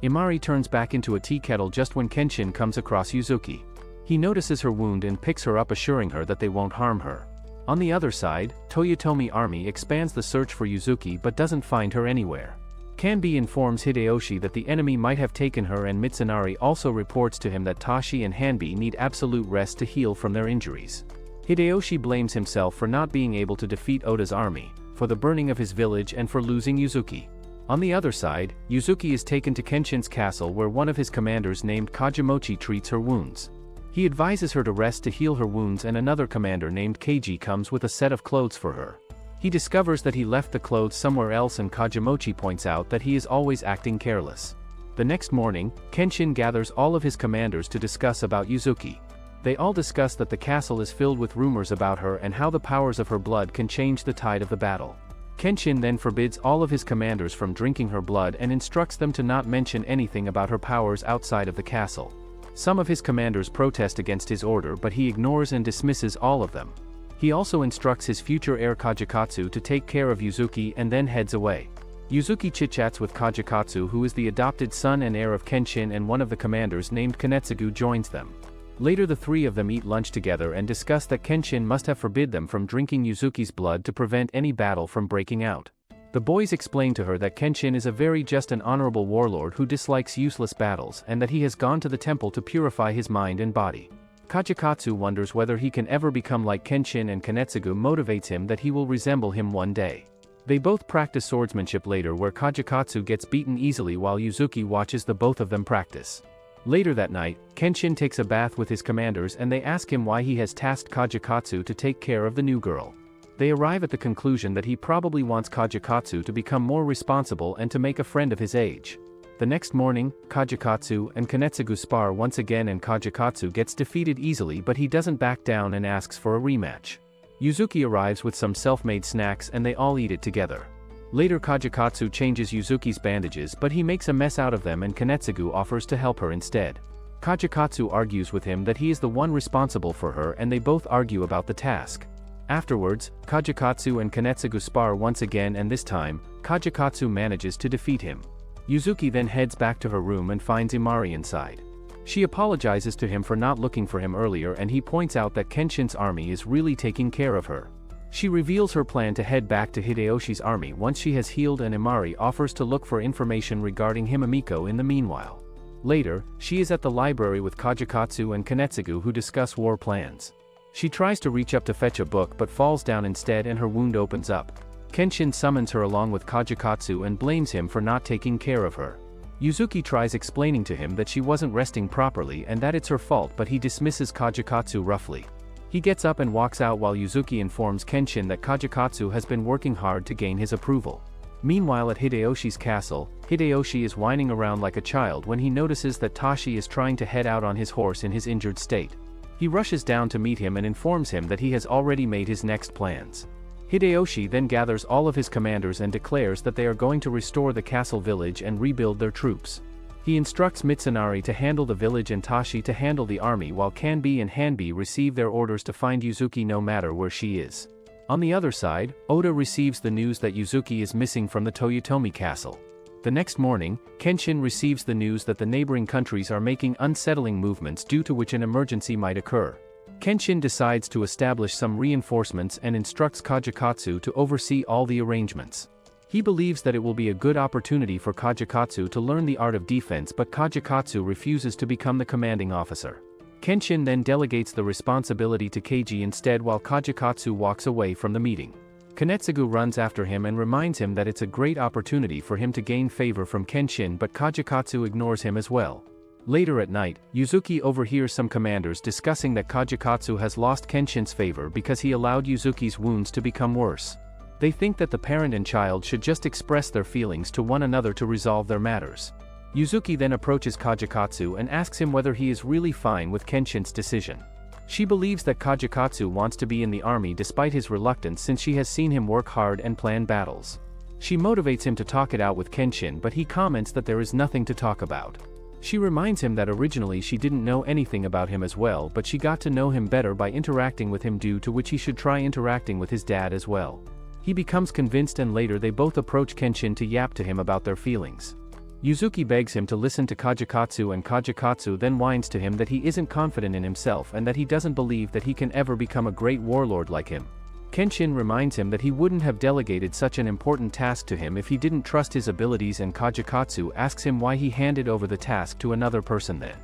Imari turns back into a tea kettle just when Kenshin comes across Yuzuki. He notices her wound and picks her up, assuring her that they won't harm her. On the other side, Toyotomi army expands the search for Yuzuki but doesn't find her anywhere. Kanbi informs Hideyoshi that the enemy might have taken her, and Mitsunari also reports to him that Tashi and Hanbi need absolute rest to heal from their injuries. Hideyoshi blames himself for not being able to defeat Oda's army, for the burning of his village and for losing Yuzuki. On the other side, Yuzuki is taken to Kenshin's castle where one of his commanders named Kajimochi treats her wounds. He advises her to rest to heal her wounds, and another commander named Keiji comes with a set of clothes for her. He discovers that he left the clothes somewhere else, and Kajimochi points out that he is always acting careless. The next morning, Kenshin gathers all of his commanders to discuss about Yuzuki. They all discuss that the castle is filled with rumors about her and how the powers of her blood can change the tide of the battle. Kenshin then forbids all of his commanders from drinking her blood and instructs them to not mention anything about her powers outside of the castle. Some of his commanders protest against his order, but he ignores and dismisses all of them. He also instructs his future heir Kajikatsu to take care of Yuzuki and then heads away. Yuzuki chit-chats with Kajikatsu, who is the adopted son and heir of Kenshin, and one of the commanders named Kanetsugu joins them. Later the three of them eat lunch together and discuss that Kenshin must have forbid them from drinking Yuzuki's blood to prevent any battle from breaking out. The boys explain to her that Kenshin is a very just and honorable warlord who dislikes useless battles, and that he has gone to the temple to purify his mind and body. Kajikatsu wonders whether he can ever become like Kenshin, and Kanetsugu motivates him that he will resemble him one day. They both practice swordsmanship later, where Kajikatsu gets beaten easily while Yuzuki watches the both of them practice. Later that night, Kenshin takes a bath with his commanders and they ask him why he has tasked Kajikatsu to take care of the new girl. They arrive at the conclusion that he probably wants Kajikatsu to become more responsible and to make a friend of his age. The next morning, Kajikatsu and Kanetsugu spar once again, and Kajikatsu gets defeated easily, but he doesn't back down and asks for a rematch. Yuzuki arrives with some self-made snacks and they all eat it together. Later Kajikatsu changes Yuzuki's bandages, but he makes a mess out of them and Kanetsugu offers to help her instead. Kajikatsu argues with him that he is the one responsible for her, and they both argue about the task. Afterwards, Kajikatsu and Kanetsugu spar once again, and this time, Kajikatsu manages to defeat him. Yuzuki then heads back to her room and finds Imari inside. She apologizes to him for not looking for him earlier, and he points out that Kenshin's army is really taking care of her. She reveals her plan to head back to Hideyoshi's army once she has healed, and Imari offers to look for information regarding Himamiko in the meanwhile. Later, she is at the library with Kajikatsu and Kanetsugu, who discuss war plans. She tries to reach up to fetch a book but falls down instead and her wound opens up. Kenshin summons her along with Kajikatsu and blames him for not taking care of her. Yuzuki tries explaining to him that she wasn't resting properly and that it's her fault, but he dismisses Kajikatsu roughly. He gets up and walks out while Yuzuki informs Kenshin that Kajikatsu has been working hard to gain his approval. Meanwhile at Hideyoshi's castle, Hideyoshi is whining around like a child when he notices that Tashi is trying to head out on his horse in his injured state. He rushes down to meet him and informs him that he has already made his next plans. Hideyoshi then gathers all of his commanders and declares that they are going to restore the castle village and rebuild their troops. He instructs Mitsunari to handle the village and Tashi to handle the army, while Kanbi and Hanbi receive their orders to find Yuzuki no matter where she is. On the other side, Oda receives the news that Yuzuki is missing from the Toyotomi castle. The next morning, Kenshin receives the news that the neighboring countries are making unsettling movements due to which an emergency might occur. Kenshin decides to establish some reinforcements and instructs Kajikatsu to oversee all the arrangements. He believes that it will be a good opportunity for Kajikatsu to learn the art of defense, but Kajikatsu refuses to become the commanding officer. Kenshin then delegates the responsibility to Keiji instead, while Kajikatsu walks away from the meeting. Kanetsugu runs after him and reminds him that it's a great opportunity for him to gain favor from Kenshin, but Kajikatsu ignores him as well. Later at night, Yuzuki overhears some commanders discussing that Kajikatsu has lost Kenshin's favor because he allowed Yuzuki's wounds to become worse. They think that the parent and child should just express their feelings to one another to resolve their matters. Yuzuki then approaches Kajikatsu and asks him whether he is really fine with Kenshin's decision. She believes that Kajikatsu wants to be in the army despite his reluctance, since she has seen him work hard and plan battles. She motivates him to talk it out with Kenshin, but he comments that there is nothing to talk about. She reminds him that originally she didn't know anything about him as well, but she got to know him better by interacting with him, due to which he should try interacting with his dad as well. He becomes convinced, and later they both approach Kenshin to yap to him about their feelings. Yuzuki begs him to listen to Kajikatsu, and Kajikatsu then whines to him that he isn't confident in himself and that he doesn't believe that he can ever become a great warlord like him. Kenshin reminds him that he wouldn't have delegated such an important task to him if he didn't trust his abilities, and Kajikatsu asks him why he handed over the task to another person then.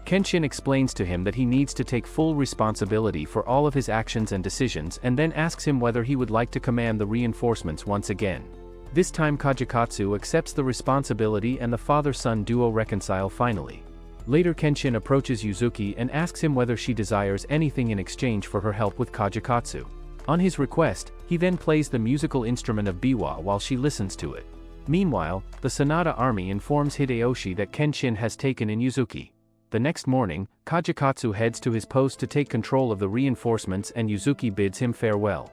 Kenshin explains to him that he needs to take full responsibility for all of his actions and decisions, and then asks him whether he would like to command the reinforcements once again. This time Kajikatsu accepts the responsibility and the father-son duo reconcile finally. Later Kenshin approaches Yuzuki and asks him whether she desires anything in exchange for her help with Kajikatsu. On his request, he then plays the musical instrument of biwa while she listens to it. Meanwhile, the Sonata army informs Hideyoshi that Kenshin has taken in Yuzuki. The next morning, Kajikatsu heads to his post to take control of the reinforcements and Yuzuki bids him farewell.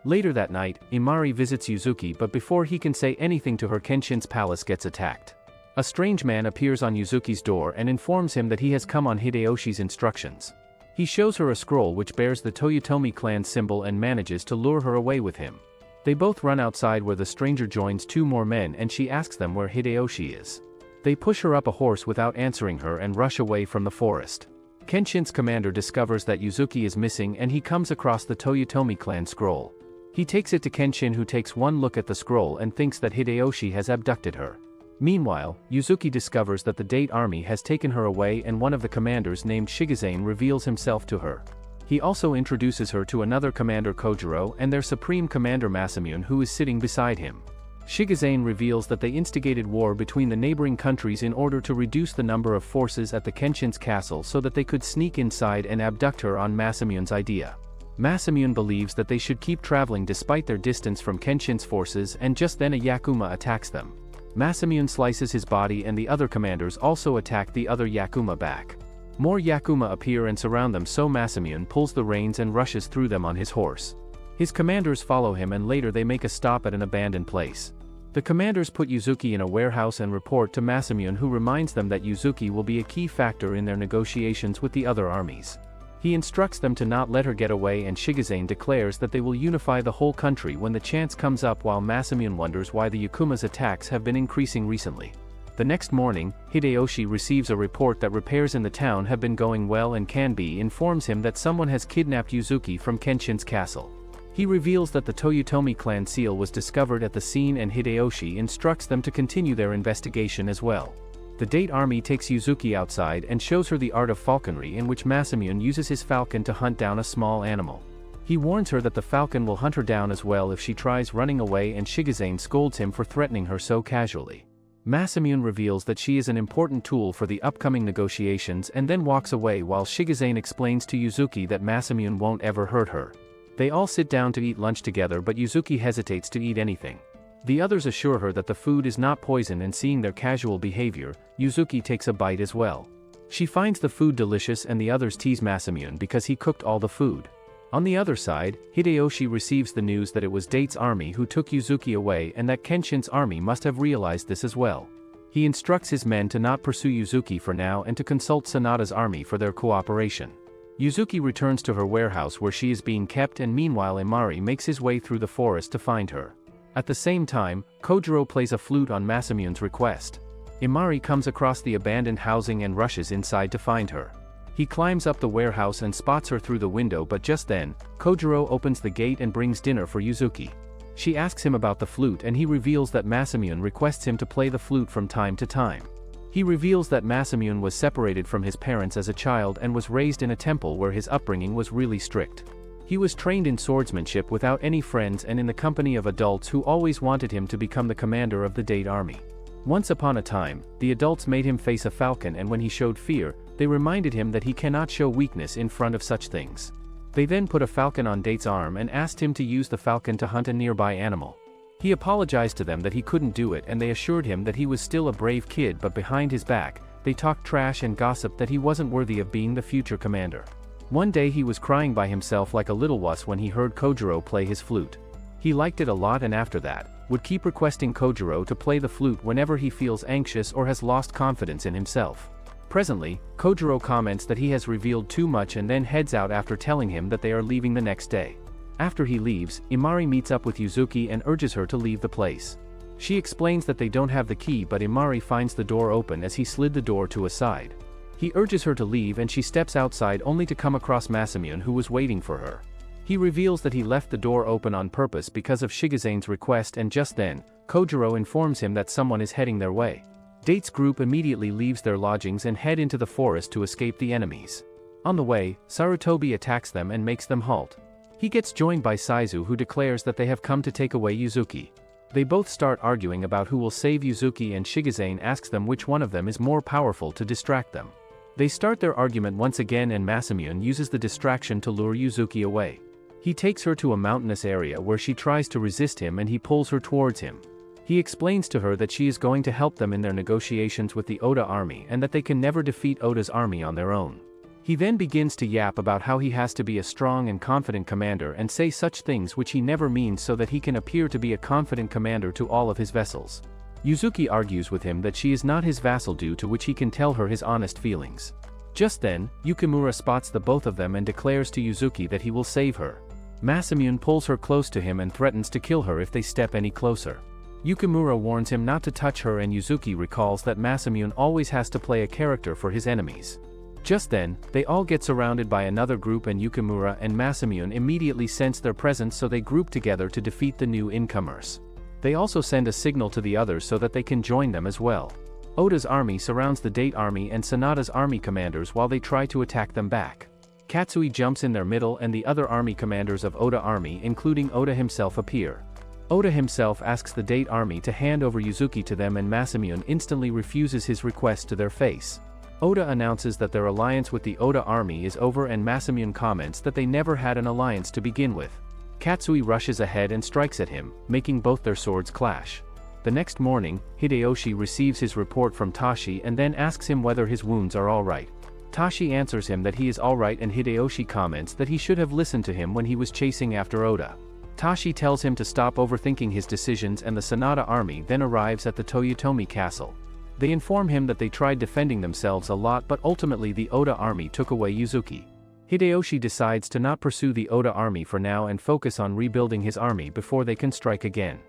Later that night, Imari visits Yuzuki, but before he can say anything to her, Kenshin's palace gets attacked. A strange man appears on Yuzuki's door and informs him that he has come on Hideyoshi's instructions. He shows her a scroll which bears the Toyotomi clan symbol and manages to lure her away with him. They both run outside where the stranger joins two more men and she asks them where Hideyoshi is. They push her up a horse without answering her and rush away from the forest. Kenshin's commander discovers that Yuzuki is missing and he comes across the Toyotomi clan scroll. He takes it to Kenshin, who takes one look at the scroll and thinks that Hideyoshi has abducted her. Meanwhile, Yuzuki discovers that the Date army has taken her away and one of the commanders named Shigezane reveals himself to her. He also introduces her to another commander, Kojiro, and their supreme commander Masamune, who is sitting beside him. Shigezane reveals that they instigated war between the neighboring countries in order to reduce the number of forces at the Kenshin's castle so that they could sneak inside and abduct her on Masamune's idea. Masamune believes that they should keep traveling despite their distance from Kenshin's forces, and just then a Yakuma attacks them. Masamune slices his body and the other commanders also attack the other Yakuma back. More Yakuma appear and surround them, so Masamune pulls the reins and rushes through them on his horse. His commanders follow him and later they make a stop at an abandoned place. The commanders put Yuzuki in a warehouse and report to Masamune, who reminds them that Yuzuki will be a key factor in their negotiations with the other armies. He instructs them to not let her get away, and Shigezane declares that they will unify the whole country when the chance comes up, while Masamune wonders why the Yakuma's attacks have been increasing recently. The next morning, Hideyoshi receives a report that repairs in the town have been going well, and Kanbi informs him that someone has kidnapped Yuzuki from Kenshin's castle. He reveals that the Toyotomi clan seal was discovered at the scene, and Hideyoshi instructs them to continue their investigation as well. The Date army takes Yuzuki outside and shows her the art of falconry, in which Masamune uses his falcon to hunt down a small animal. He warns her that the falcon will hunt her down as well if she tries running away, and Shigezane scolds him for threatening her so casually. Masamune reveals that she is an important tool for the upcoming negotiations and then walks away, while Shigezane explains to Yuzuki that Masamune won't ever hurt her. They all sit down to eat lunch together, but Yuzuki hesitates to eat anything. The others assure her that the food is not poison, and seeing their casual behavior, Yuzuki takes a bite as well. She finds the food delicious and the others tease Masamune because he cooked all the food. On the other side, Hideyoshi receives the news that it was Date's army who took Yuzuki away and that Kenshin's army must have realized this as well. He instructs his men to not pursue Yuzuki for now and to consult Sonata's army for their cooperation. Yuzuki returns to her warehouse where she is being kept, and meanwhile Imari makes his way through the forest to find her. At the same time, Kojiro plays a flute on Masamune's request. Imari comes across the abandoned housing and rushes inside to find her. He climbs up the warehouse and spots her through the window, but just then, Kojiro opens the gate and brings dinner for Yuzuki. She asks him about the flute and he reveals that Masamune requests him to play the flute from time to time. He reveals that Masamune was separated from his parents as a child and was raised in a temple where his upbringing was really strict. He was trained in swordsmanship without any friends and in the company of adults who always wanted him to become the commander of the Date army. Once upon a time, the adults made him face a falcon, and when he showed fear, they reminded him that he cannot show weakness in front of such things. They then put a falcon on Date's arm and asked him to use the falcon to hunt a nearby animal. He apologized to them that he couldn't do it, and they assured him that he was still a brave kid, but behind his back, they talked trash and gossiped that he wasn't worthy of being the future commander. One day he was crying by himself like a little wuss when he heard Kojiro play his flute. He liked it a lot, and after that, would keep requesting Kojiro to play the flute whenever he feels anxious or has lost confidence in himself. Presently, Kojiro comments that he has revealed too much and then heads out after telling him that they are leaving the next day. After he leaves, Imari meets up with Yuzuki and urges her to leave the place. She explains that they don't have the key, but Imari finds the door open as he slid the door to a side. He urges her to leave and she steps outside only to come across Masamune, who was waiting for her. He reveals that he left the door open on purpose because of Shigezane's request, and just then, Kojiro informs him that someone is heading their way. Date's group immediately leaves their lodgings and head into the forest to escape the enemies. On the way, Sarutobi attacks them and makes them halt. He gets joined by Saizu, who declares that they have come to take away Yuzuki. They both start arguing about who will save Yuzuki, and Shigezane asks them which one of them is more powerful to distract them. They start their argument once again, and Masamune uses the distraction to lure Yuzuki away. He takes her to a mountainous area where she tries to resist him, and he pulls her towards him. He explains to her that she is going to help them in their negotiations with the Oda army and that they can never defeat Oda's army on their own. He then begins to yap about how he has to be a strong and confident commander and say such things which he never means so that he can appear to be a confident commander to all of his vessels. Yuzuki argues with him that she is not his vassal, due to which he can tell her his honest feelings. Just then, Yukimura spots the both of them and declares to Yuzuki that he will save her. Masamune pulls her close to him and threatens to kill her if they step any closer. Yukimura warns him not to touch her, and Yuzuki recalls that Masamune always has to play a character for his enemies. Just then, they all get surrounded by another group, and Yukimura and Masamune immediately sense their presence, so they group together to defeat the new incomers. They also send a signal to the others so that they can join them as well. Oda's army surrounds the Date army and Sonata's army commanders while they try to attack them back. Katsui jumps in their middle, and the other army commanders of Oda army, including Oda himself, appear. Oda himself asks the Date army to hand over Yuzuki to them, and Masamune instantly refuses his request to their face. Oda announces that their alliance with the Oda army is over, and Masamune comments that they never had an alliance to begin with. Katsui rushes ahead and strikes at him, making both their swords clash. The next morning, Hideyoshi receives his report from Tashi and then asks him whether his wounds are alright. Tashi answers him that he is alright, and Hideyoshi comments that he should have listened to him when he was chasing after Oda. Tashi tells him to stop overthinking his decisions, and the Sonata army then arrives at the Toyotomi castle. They inform him that they tried defending themselves a lot, but ultimately the Oda army took away Yuzuki. Hideyoshi decides to not pursue the Oda army for now and focus on rebuilding his army before they can strike again.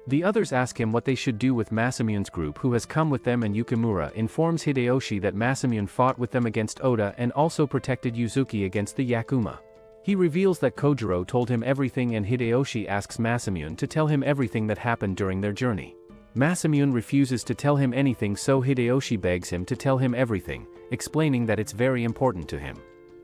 The others ask him what they should do with Masamune's group, who has come with them, and Yukimura informs Hideyoshi that Masamune fought with them against Oda and also protected Yuzuki against the Yakuma. He reveals that Kojiro told him everything, and Hideyoshi asks Masamune to tell him everything that happened during their journey. Masamune refuses to tell him anything, so Hideyoshi begs him to tell him everything, explaining that it's very important to him.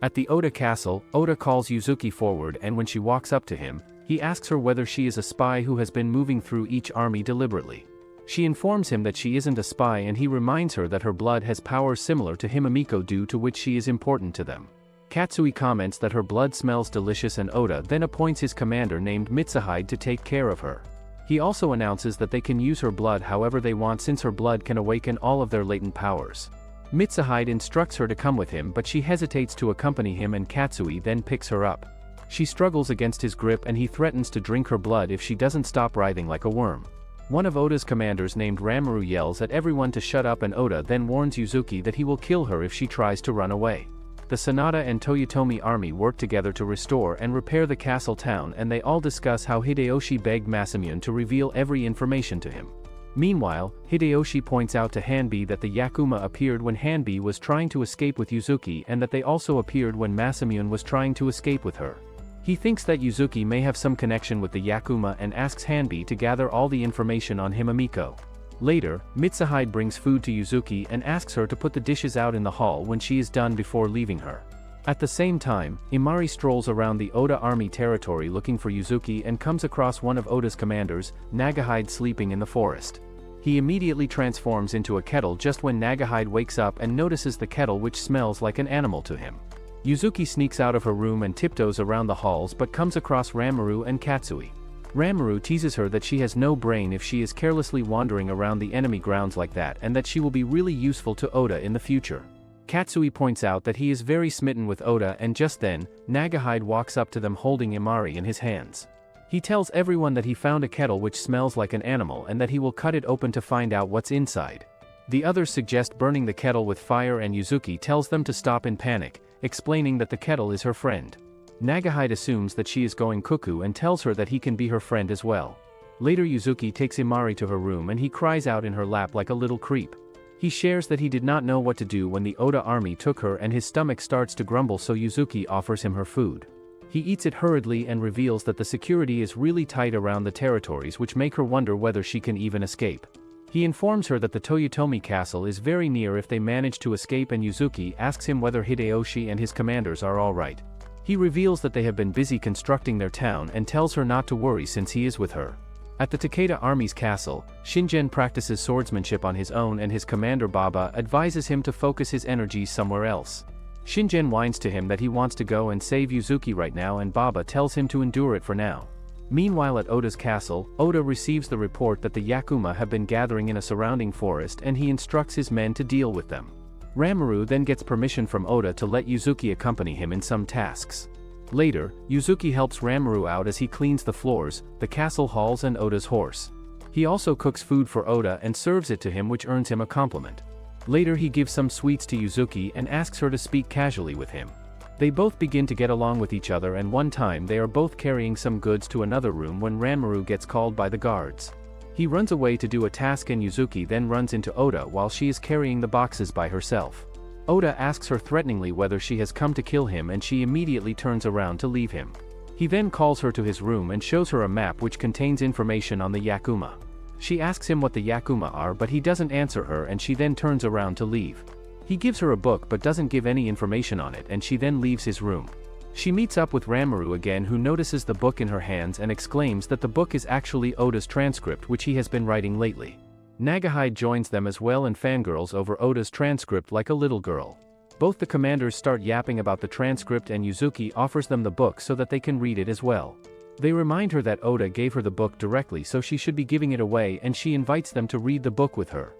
At the Oda castle, Oda calls Yuzuki forward, and when she walks up to him, he asks her whether she is a spy who has been moving through each army deliberately. She informs him that she isn't a spy, and he reminds her that her blood has powers similar to Himamiko, due to which she is important to them. Katsui comments that her blood smells delicious, and Oda then appoints his commander named Mitsuhide to take care of her. He also announces that they can use her blood however they want, since her blood can awaken all of their latent powers. Mitsuhide instructs her to come with him, but she hesitates to accompany him, and Katsui then picks her up. She struggles against his grip, and he threatens to drink her blood if she doesn't stop writhing like a worm. One of Oda's commanders named Ranmaru yells at everyone to shut up, and Oda then warns Yuzuki that he will kill her if she tries to run away. The Sonata and Toyotomi army work together to restore and repair the castle town, and they all discuss how Hideyoshi begged Masamune to reveal every information to him. Meanwhile, Hideyoshi points out to Hanbi that the Yakuma appeared when Hanbi was trying to escape with Yuzuki, and that they also appeared when Masamune was trying to escape with her. He thinks that Yuzuki may have some connection with the Yakuma and asks Hanbi to gather all the information on Himamiko. Later, Mitsuhide brings food to Yuzuki and asks her to put the dishes out in the hall when she is done before leaving her. At the same time, Imari strolls around the Oda army territory looking for Yuzuki and comes across one of Oda's commanders, Nagahide, sleeping in the forest. He immediately transforms into a kettle just when Nagahide wakes up and notices the kettle, which smells like an animal to him. Yuzuki sneaks out of her room and tiptoes around the halls, but comes across Ranmaru and Katsui. Ranmaru teases her that she has no brain if she is carelessly wandering around the enemy grounds like that, and that she will be really useful to Oda in the future. Katsui points out that he is very smitten with Oda, and just then, Nagahide walks up to them holding Imari in his hands. He tells everyone that he found a kettle which smells like an animal and that he will cut it open to find out what's inside. The others suggest burning the kettle with fire, and Yuzuki tells them to stop in panic, explaining that the kettle is her friend. Nagahide assumes that she is going cuckoo and tells her that he can be her friend as well. Later, Yuzuki takes Imari to her room and he cries out in her lap like a little creep. He shares that he did not know what to do when the Oda army took her, and his stomach starts to grumble, so Yuzuki offers him her food. He eats it hurriedly and reveals that the security is really tight around the territories, which make her wonder whether she can even escape. He informs her that the Toyotomi castle is very near if they manage to escape, and Yuzuki asks him whether Hideyoshi and his commanders are alright. He reveals that they have been busy constructing their town and tells her not to worry since he is with her. At the Teada army's castle, Shingen practices swordsmanship on his own and his commander Baba advises him to focus his energies somewhere else. Shingen whines to him that he wants to go and save Yuzuki right now and Baba tells him to endure it for now. Meanwhile at Oda's castle, Oda receives the report that the Yakuma have been gathering in a surrounding forest and he instructs his men to deal with them. Ranmaru then gets permission from Oda to let Yuzuki accompany him in some tasks. Later, Yuzuki helps Ranmaru out as he cleans the floors, the castle halls and Oda's horse. He also cooks food for Oda and serves it to him, which earns him a compliment. Later he gives some sweets to Yuzuki and asks her to speak casually with him. They both begin to get along with each other and one time they are both carrying some goods to another room when Ranmaru gets called by the guards. He runs away to do a task and Yuzuki then runs into Oda while she is carrying the boxes by herself. Oda asks her threateningly whether she has come to kill him and she immediately turns around to leave him. He then calls her to his room and shows her a map which contains information on the Yakuma. She asks him what the Yakuma are but he doesn't answer her and she then turns around to leave. He gives her a book but doesn't give any information on it and she then leaves his room. She meets up with Ranmaru again who notices the book in her hands and exclaims that the book is actually Oda's transcript which he has been writing lately. Nagahide joins them as well and fangirls over Oda's transcript like a little girl. Both the commanders start yapping about the transcript and Yuzuki offers them the book so that they can read it as well. They remind her that Oda gave her the book directly so she should be giving it away and she invites them to read the book with her.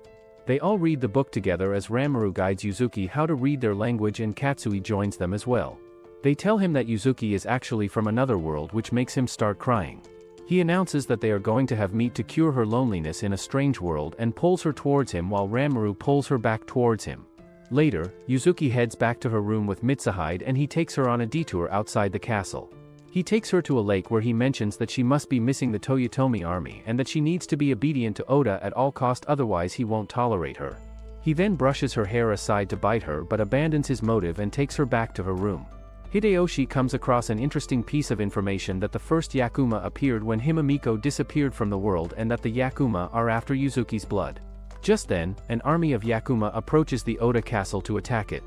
They all read the book together as Ranmaru guides Yuzuki how to read their language and Katsui joins them as well. They tell him that Yuzuki is actually from another world which makes him start crying. He announces that they are going to have meat to cure her loneliness in a strange world and pulls her towards him while Ranmaru pulls her back towards him. Later, Yuzuki heads back to her room with Mitsuhide and he takes her on a detour outside the castle. He takes her to a lake where he mentions that she must be missing the Toyotomi army and that she needs to be obedient to Oda at all cost otherwise he won't tolerate her. He then brushes her hair aside to bite her but abandons his motive and takes her back to her room. Hideyoshi comes across an interesting piece of information that the first Yakuma appeared when Himamiko disappeared from the world and that the Yakuma are after Yuzuki's blood. Just then, an army of Yakuma approaches the Oda castle to attack it.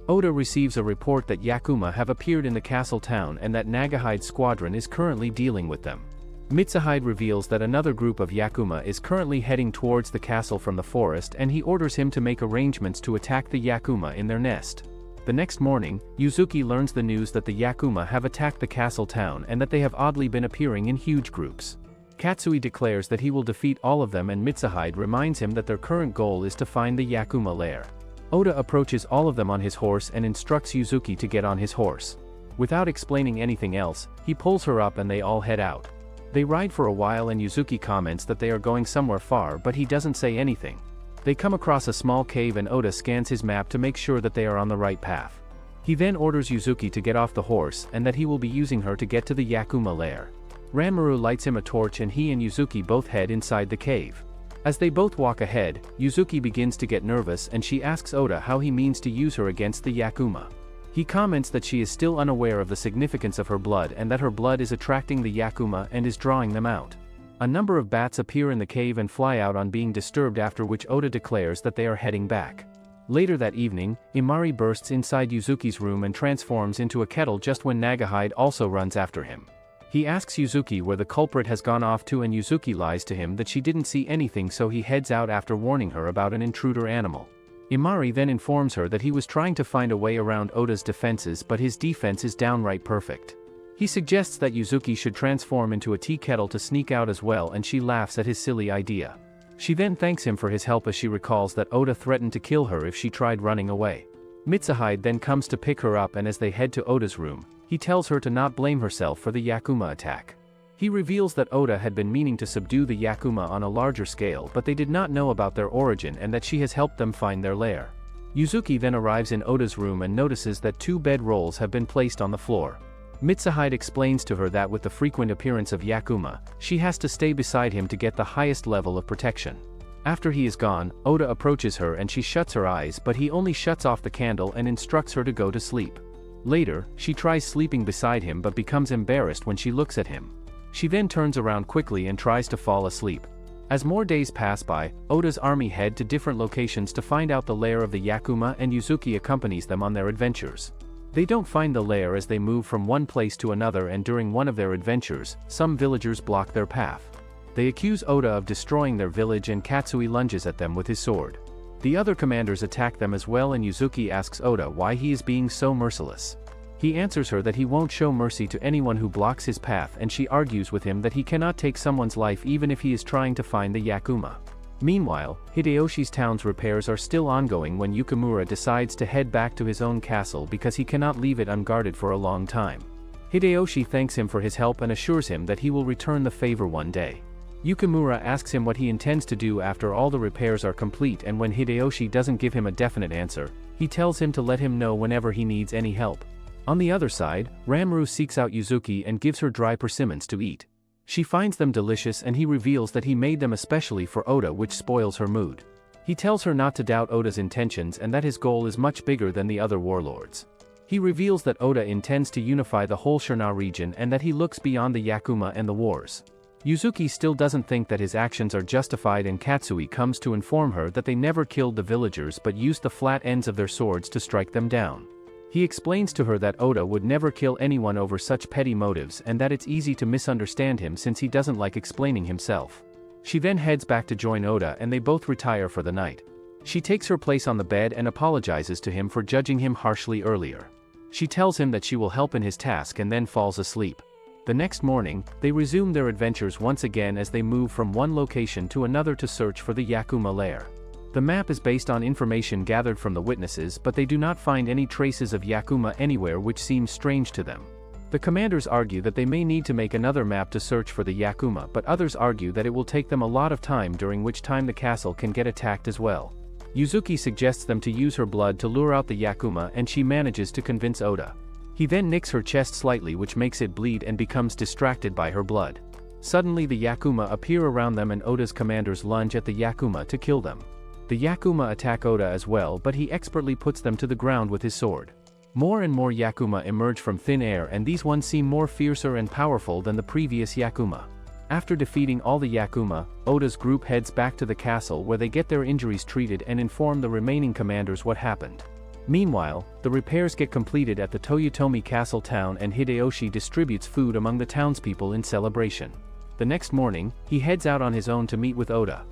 Oda receives a report that Yakuma have appeared in the castle town and that Nagahide's squadron is currently dealing with them. Mitsuhide reveals that another group of Yakuma is currently heading towards the castle from the forest and he orders him to make arrangements to attack the Yakuma in their nest. The next morning, Yuzuki learns the news that the Yakuma have attacked the castle town and that they have oddly been appearing in huge groups. Katsui declares that he will defeat all of them and Mitsuhide reminds him that their current goal is to find the Yakuma lair. Oda approaches all of them on his horse and instructs Yuzuki to get on his horse. Without explaining anything else, he pulls her up and they all head out. They ride for a while and Yuzuki comments that they are going somewhere far but he doesn't say anything. They come across a small cave and Oda scans his map to make sure that they are on the right path. He then orders Yuzuki to get off the horse and that he will be using her to get to the Yakuma lair. Ranmaru lights him a torch and he and Yuzuki both head inside the cave. As they both walk ahead, Yuzuki begins to get nervous and she asks Oda how he means to use her against the Yakuma. He comments that she is still unaware of the significance of her blood and that her blood is attracting the Yakuma and is drawing them out. A number of bats appear in the cave and fly out on being disturbed, after which Oda declares that they are heading back. Later that evening, Imari bursts inside Yuzuki's room and transforms into a kettle just when Nagahide also runs after him. He asks Yuzuki where the culprit has gone off to and Yuzuki lies to him that she didn't see anything so he heads out after warning her about an intruder animal. Imari then informs her that he was trying to find a way around Oda's defenses but his defense is downright perfect. He suggests that Yuzuki should transform into a tea kettle to sneak out as well and she laughs at his silly idea. She then thanks him for his help as she recalls that Oda threatened to kill her if she tried running away. Mitsuhide then comes to pick her up and as they head to Oda's room, he tells her to not blame herself for the Yakuma attack. He reveals that Oda had been meaning to subdue the Yakuma on a larger scale but they did not know about their origin and that she has helped them find their lair. Yuzuki then arrives in Oda's room and notices that 2 bed rolls have been placed on the floor. Mitsuhide explains to her that with the frequent appearance of Yakuma, she has to stay beside him to get the highest level of protection. After he is gone, Oda approaches her and she shuts her eyes but he only shuts off the candle and instructs her to go to sleep. Later, she tries sleeping beside him but becomes embarrassed when she looks at him. She then turns around quickly and tries to fall asleep. As more days pass by, Oda's army head to different locations to find out the lair of the Yakuma and Yuzuki accompanies them on their adventures. They don't find the lair as they move from one place to another and during one of their adventures, some villagers block their path. They accuse Oda of destroying their village and Katsui lunges at them with his sword. The other commanders attack them as well and Yuzuki asks Oda why he is being so merciless. He answers her that he won't show mercy to anyone who blocks his path and she argues with him that he cannot take someone's life even if he is trying to find the Yakuma. Meanwhile, Hideyoshi's town's repairs are still ongoing when Yukimura decides to head back to his own castle because he cannot leave it unguarded for a long time. Hideyoshi thanks him for his help and assures him that he will return the favor one day. Yukimura asks him what he intends to do after all the repairs are complete and when Hideyoshi doesn't give him a definite answer, he tells him to let him know whenever he needs any help. On the other side, Ranmaru seeks out Yuzuki and gives her dry persimmons to eat. She finds them delicious and he reveals that he made them especially for Oda, which spoils her mood. He tells her not to doubt Oda's intentions and that his goal is much bigger than the other warlords. He reveals that Oda intends to unify the whole Shirna region and that he looks beyond the Yakuma and the wars. Yuzuki still doesn't think that his actions are justified and Katsui comes to inform her that they never killed the villagers but used the flat ends of their swords to strike them down. He explains to her that Oda would never kill anyone over such petty motives and that it's easy to misunderstand him since he doesn't like explaining himself. She then heads back to join Oda and they both retire for the night. She takes her place on the bed and apologizes to him for judging him harshly earlier. She tells him that she will help in his task and then falls asleep. The next morning, they resume their adventures once again as they move from one location to another to search for the Yakuma lair. The map is based on information gathered from the witnesses but they do not find any traces of Yakuma anywhere, which seems strange to them. The commanders argue that they may need to make another map to search for the Yakuma, but others argue that it will take them a lot of time, during which time the castle can get attacked as well. Yuzuki suggests them to use her blood to lure out the Yakuma and she manages to convince Oda. He then nicks her chest slightly, which makes it bleed, and becomes distracted by her blood. Suddenly the Yakuma appear around them and Oda's commanders lunge at the Yakuma to kill them. The Yakuma attack Oda as well, but he expertly puts them to the ground with his sword. More and more Yakuma emerge from thin air and these ones seem more fiercer and powerful than the previous Yakuma. After defeating all the Yakuma, Oda's group heads back to the castle where they get their injuries treated and inform the remaining commanders what happened. Meanwhile, the repairs get completed at the Toyotomi castle town and Hideyoshi distributes food among the townspeople in celebration. The next morning, he heads out on his own to meet with Oda.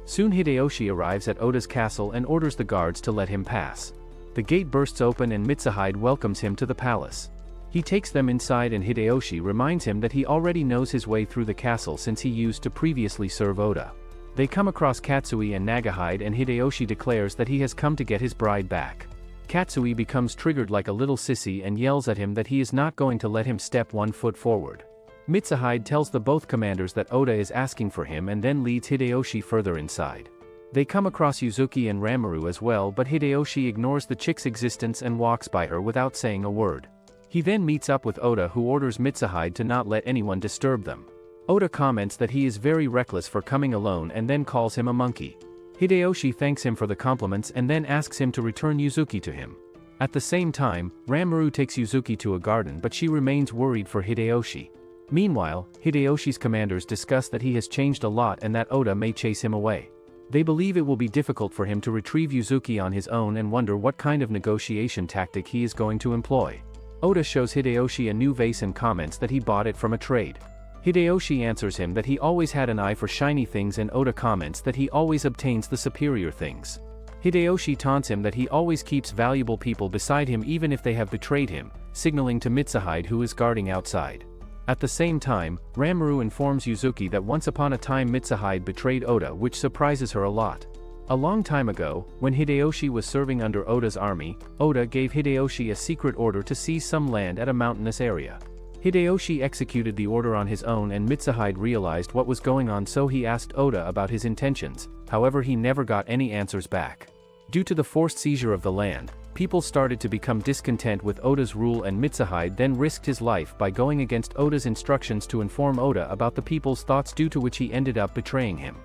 Soon Hideyoshi arrives at Oda's castle and orders the guards to let him pass. The gate bursts open and Mitsuhide welcomes him to the palace. He takes them inside and Hideyoshi reminds him that he already knows his way through the castle since he used to previously serve Oda. They come across Katsui and Nagahide and Hideyoshi declares that he has come to get his bride back. Katsui becomes triggered like a little sissy and yells at him that he is not going to let him step 1 foot forward. Mitsuhide tells the both commanders that Oda is asking for him and then leads Hideyoshi further inside. They come across Yuzuki and Ranmaru as well, but Hideyoshi ignores the chick's existence and walks by her without saying a word. He then meets up with Oda, who orders Mitsuhide to not let anyone disturb them. Oda comments that he is very reckless for coming alone and then calls him a monkey. Hideyoshi thanks him for the compliments and then asks him to return Yuzuki to him. At the same time, Ranmaru takes Yuzuki to a garden but she remains worried for Hideyoshi. Meanwhile, Hideyoshi's commanders discuss that he has changed a lot and that Oda may chase him away. They believe it will be difficult for him to retrieve Yuzuki on his own and wonder what kind of negotiation tactic he is going to employ. Oda shows Hideyoshi a new vase and comments that he bought it from a trade. Hideyoshi answers him that he always had an eye for shiny things and Oda comments that he always obtains the superior things. Hideyoshi taunts him that he always keeps valuable people beside him even if they have betrayed him, signaling to Mitsuhide, who is guarding outside. At the same time, Ranmaru informs Yuzuki that once upon a time Mitsuhide betrayed Oda, which surprises her a lot. A long time ago, when Hideyoshi was serving under Oda's army, Oda gave Hideyoshi a secret order to seize some land at a mountainous area. Hideyoshi executed the order on his own and Mitsuhide realized what was going on, so he asked Oda about his intentions, however he never got any answers back. Due to the forced seizure of the land, people started to become discontent with Oda's rule and Mitsuhide then risked his life by going against Oda's instructions to inform Oda about the people's thoughts, due to which he ended up betraying him.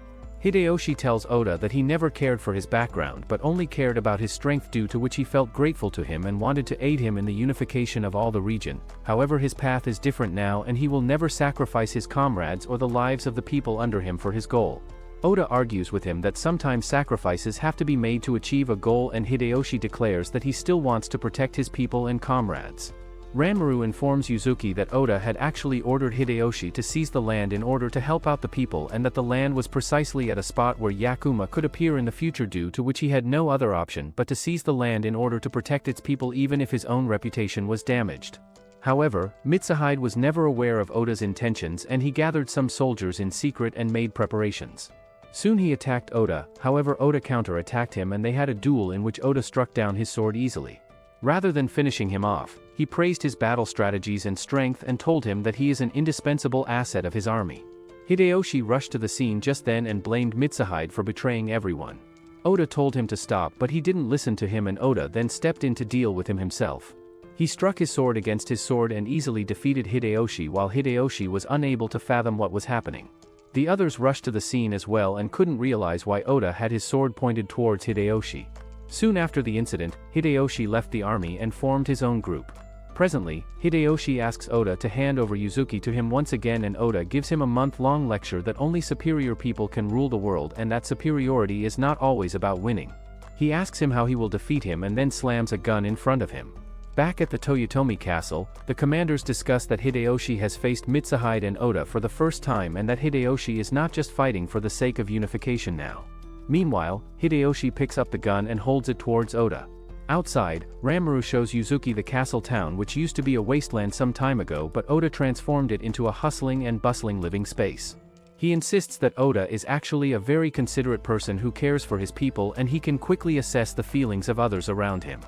Hideyoshi tells Oda that he never cared for his background but only cared about his strength, due to which he felt grateful to him and wanted to aid him in the unification of all the region. However, his path is different now and he will never sacrifice his comrades or the lives of the people under him for his goal. Oda argues with him that sometimes sacrifices have to be made to achieve a goal and Hideyoshi declares that he still wants to protect his people and comrades. Ranmaru informs Yuzuki that Oda had actually ordered Hideyoshi to seize the land in order to help out the people and that the land was precisely at a spot where Yakuma could appear in the future, due to which he had no other option but to seize the land in order to protect its people even if his own reputation was damaged. However, Mitsuhide was never aware of Oda's intentions and he gathered some soldiers in secret and made preparations. Soon he attacked Oda, however Oda counter-attacked him and they had a duel in which Oda struck down his sword easily. Rather than finishing him off, he praised his battle strategies and strength and told him that he is an indispensable asset of his army. Hideyoshi rushed to the scene just then and blamed Mitsuhide for betraying everyone. Oda told him to stop, but he didn't listen to him and Oda then stepped in to deal with him himself. He struck his sword against his sword and easily defeated Hideyoshi while Hideyoshi was unable to fathom what was happening. The others rushed to the scene as well and couldn't realize why Oda had his sword pointed towards Hideyoshi. Soon after the incident, Hideyoshi left the army and formed his own group. Presently, Hideyoshi asks Oda to hand over Yuzuki to him once again and Oda gives him a month-long lecture that only superior people can rule the world and that superiority is not always about winning. He asks him how he will defeat him and then slams a gun in front of him. Back at the Toyotomi castle, the commanders discuss that Hideyoshi has faced Mitsuhide and Oda for the first time and that Hideyoshi is not just fighting for the sake of unification now. Meanwhile, Hideyoshi picks up the gun and holds it towards Oda. Outside, Ranmaru shows Yuzuki the castle town, which used to be a wasteland some time ago, but Oda transformed it into a hustling and bustling living space. He insists that Oda is actually a very considerate person who cares for his people and he can quickly assess the feelings of others around him.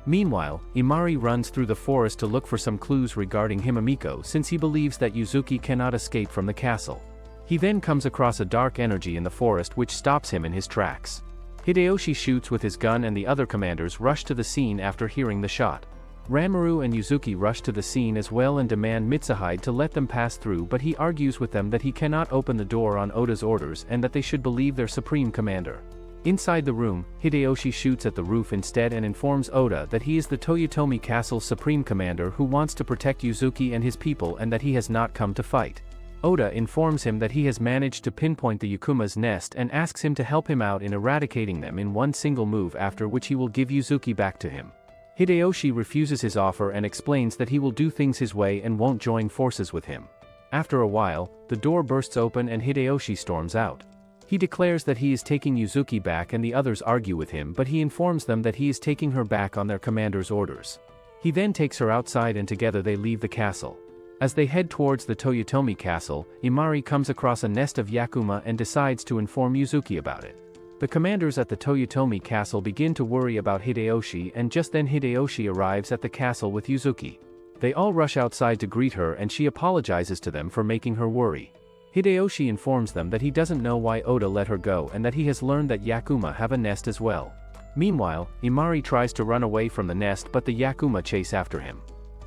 Meanwhile, Imari runs through the forest to look for some clues regarding Himamiko since he believes that Yuzuki cannot escape from the castle. He then comes across a dark energy in the forest which stops him in his tracks. Hideyoshi shoots with his gun and the other commanders rush to the scene after hearing the shot. Ranmaru and Yuzuki rush to the scene as well and demand Mitsuhide to let them pass through, but he argues with them that he cannot open the door on Oda's orders and that they should believe their supreme commander. Inside the room, Hideyoshi shoots at the roof instead and informs Oda that he is the Toyotomi Castle's supreme commander who wants to protect Yuzuki and his people and that he has not come to fight. Oda informs him that he has managed to pinpoint the Yakuma's nest and asks him to help him out in eradicating them in one single move, after which he will give Yuzuki back to him. Hideyoshi refuses his offer and explains that he will do things his way and won't join forces with him. After a while, the door bursts open and Hideyoshi storms out. He declares that he is taking Yuzuki back and the others argue with him, but he informs them that he is taking her back on their commander's orders. He then takes her outside and together they leave the castle. As they head towards the Toyotomi castle, Imari comes across a nest of Yakuma and decides to inform Yuzuki about it. The commanders at the Toyotomi castle begin to worry about Hideyoshi and just then Hideyoshi arrives at the castle with Yuzuki. They all rush outside to greet her and she apologizes to them for making her worry. Hideyoshi informs them that he doesn't know why Oda let her go and that he has learned that Yakuma have a nest as well. Meanwhile, Imari tries to run away from the nest but the Yakuma chase after him.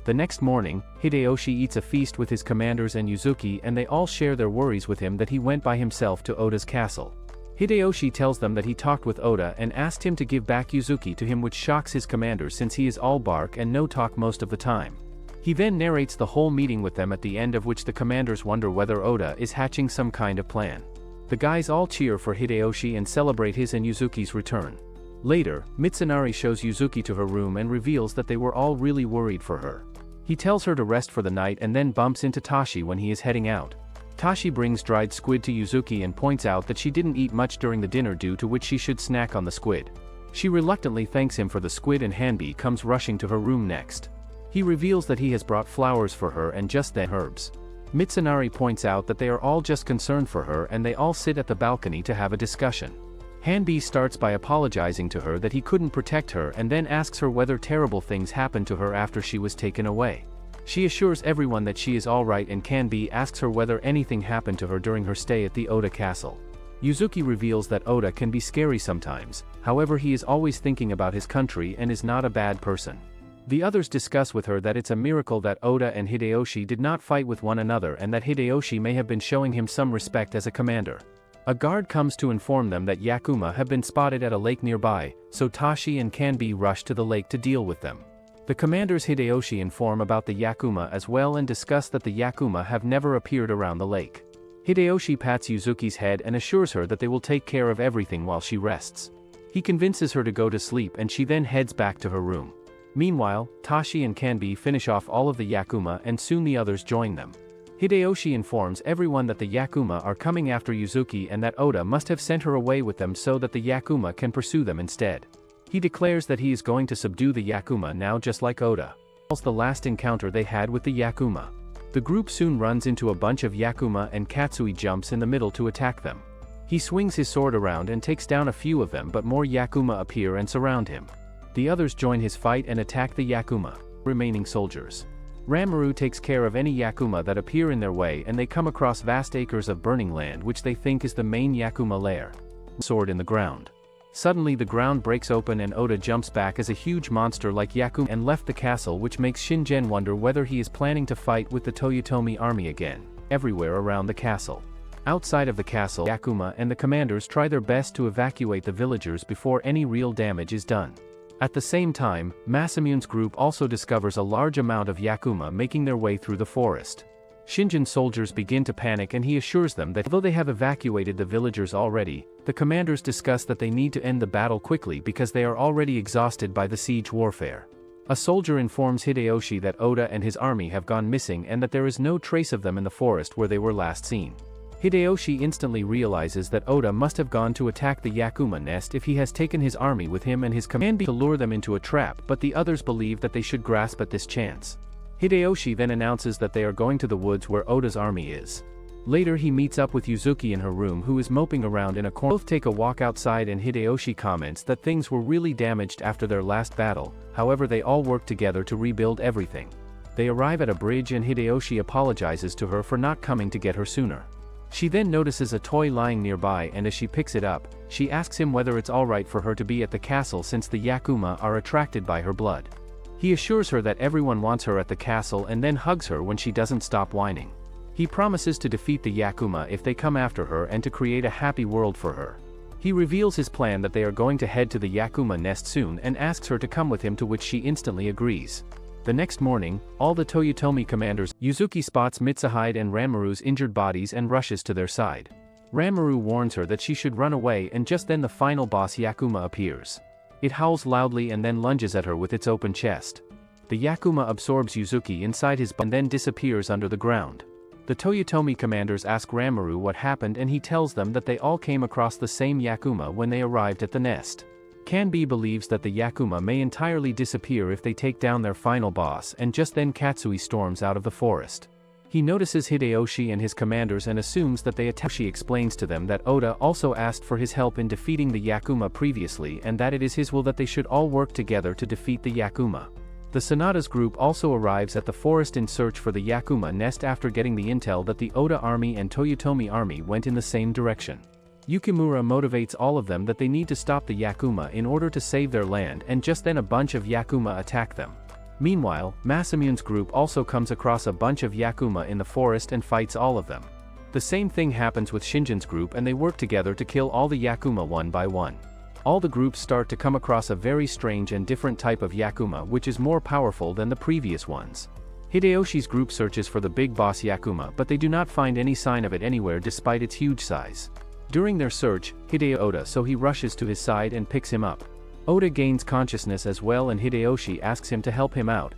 The next morning, Hideyoshi eats a feast with his commanders and Yuzuki and they all share their worries with him that he went by himself to Oda's castle. Hideyoshi tells them that he talked with Oda and asked him to give back Yuzuki to him, which shocks his commanders since he is all bark and no talk most of the time. He then narrates the whole meeting with them, at the end of which the commanders wonder whether Oda is hatching some kind of plan. The guys all cheer for Hideyoshi and celebrate his and Yuzuki's return. Later, Mitsunari shows Yuzuki to her room and reveals that they were all really worried for her. He tells her to rest for the night and then bumps into Tashi when he is heading out. Tashi brings dried squid to Yuzuki and points out that she didn't eat much during the dinner, due to which she should snack on the squid. She reluctantly thanks him for the squid and Hanbi comes rushing to her room next. He reveals that he has brought flowers for her and just then herbs. Mitsunari points out that they are all just concerned for her and they all sit at the balcony to have a discussion. Hanbi starts by apologizing to her that he couldn't protect her and then asks her whether terrible things happened to her after she was taken away. She assures everyone that she is alright and Hanbi asks her whether anything happened to her during her stay at the Oda castle. Yuzuki reveals that Oda can be scary sometimes, however he is always thinking about his country and is not a bad person. The others discuss with her that it's a miracle that Oda and Hideyoshi did not fight with one another and that Hideyoshi may have been showing him some respect as a commander. A guard comes to inform them that Yakuma have been spotted at a lake nearby, so Tashi and Hanbi rush to the lake to deal with them. The commanders Hideyoshi inform about the Yakuma as well and discuss that the Yakuma have never appeared around the lake. Hideyoshi pats Yuzuki's head and assures her that they will take care of everything while she rests. He convinces her to go to sleep and she then heads back to her room. Meanwhile, Tashi and Kanbi finish off all of the Yakuma and soon the others join them. Hideyoshi informs everyone that the Yakuma are coming after Yuzuki and that Oda must have sent her away with them so that the Yakuma can pursue them instead. He declares that he is going to subdue the Yakuma now just like Oda. It's the last encounter they had with the Yakuma. The group soon runs into a bunch of Yakuma and Katsui jumps in the middle to attack them. He swings his sword around and takes down a few of them, but more Yakuma appear and surround him. The others join his fight and attack the Yakuma, remaining soldiers. Ranmaru takes care of any Yakuma that appear in their way and they come across vast acres of burning land which they think is the main Yakuma lair. Sword in the ground. Suddenly the ground breaks open and Oda jumps back as a huge monster like Yakuma and left the castle, which makes Shingen wonder whether he is planning to fight with the Toyotomi army again. Everywhere around the castle. Outside of the castle, Yakuma and the commanders try their best to evacuate the villagers before any real damage is done. At the same time, Masamune's group also discovers a large amount of Yakuma making their way through the forest. Shingen's soldiers begin to panic and he assures them that although they have evacuated the villagers already, the commanders discuss that they need to end the battle quickly because they are already exhausted by the siege warfare. A soldier informs Hideyoshi that Oda and his army have gone missing and that there is no trace of them in the forest where they were last seen. Hideyoshi instantly realizes that Oda must have gone to attack the Yakuma nest if he has taken his army with him and his command to lure them into a trap, but the others believe that they should grasp at this chance. Hideyoshi then announces that they are going to the woods where Oda's army is. Later he meets up with Yuzuki in her room, who is moping around in a corner. Both take a walk outside and Hideyoshi comments that things were really damaged after their last battle, however they all work together to rebuild everything. They arrive at a bridge and Hideyoshi apologizes to her for not coming to get her sooner. She then notices a toy lying nearby and as she picks it up, she asks him whether it's alright for her to be at the castle since the Yakuma are attracted by her blood. He assures her that everyone wants her at the castle and then hugs her when she doesn't stop whining. He promises to defeat the Yakuma if they come after her and to create a happy world for her. He reveals his plan that they are going to head to the Yakuma nest soon and asks her to come with him, to which she instantly agrees. The next morning, all the Toyotomi commanders, Yuzuki spots Mitsuhide and Ranmaru's injured bodies and rushes to their side. Ranmaru warns her that she should run away and just then the final boss Yakuma appears. It howls loudly and then lunges at her with its open chest. The Yakuma absorbs Yuzuki inside his body and then disappears under the ground. The Toyotomi commanders ask Ranmaru what happened and he tells them that they all came across the same Yakuma when they arrived at the nest. Kanbi believes that the Yakuma may entirely disappear if they take down their final boss, and just then Katsui storms out of the forest. He notices Hideyoshi and his commanders and assumes that they attack. She explains to them that Oda also asked for his help in defeating the Yakuma previously and that it is his will that they should all work together to defeat the Yakuma. The Sonata's group also arrives at the forest in search for the Yakuma nest after getting the intel that the Oda army and Toyotomi army went in the same direction. Yukimura motivates all of them that they need to stop the Yakuma in order to save their land, and just then a bunch of Yakuma attack them. Meanwhile, Masamune's group also comes across a bunch of Yakuma in the forest and fights all of them. The same thing happens with Shingen's group and they work together to kill all the Yakuma one by one. All the groups start to come across a very strange and different type of Yakuma which is more powerful than the previous ones. Hideyoshi's group searches for the big boss Yakuma, but they do not find any sign of it anywhere despite its huge size. During their search, Hideo Oda, so he rushes to his side and picks him up. Oda gains consciousness as well and Hideyoshi asks him to help him out.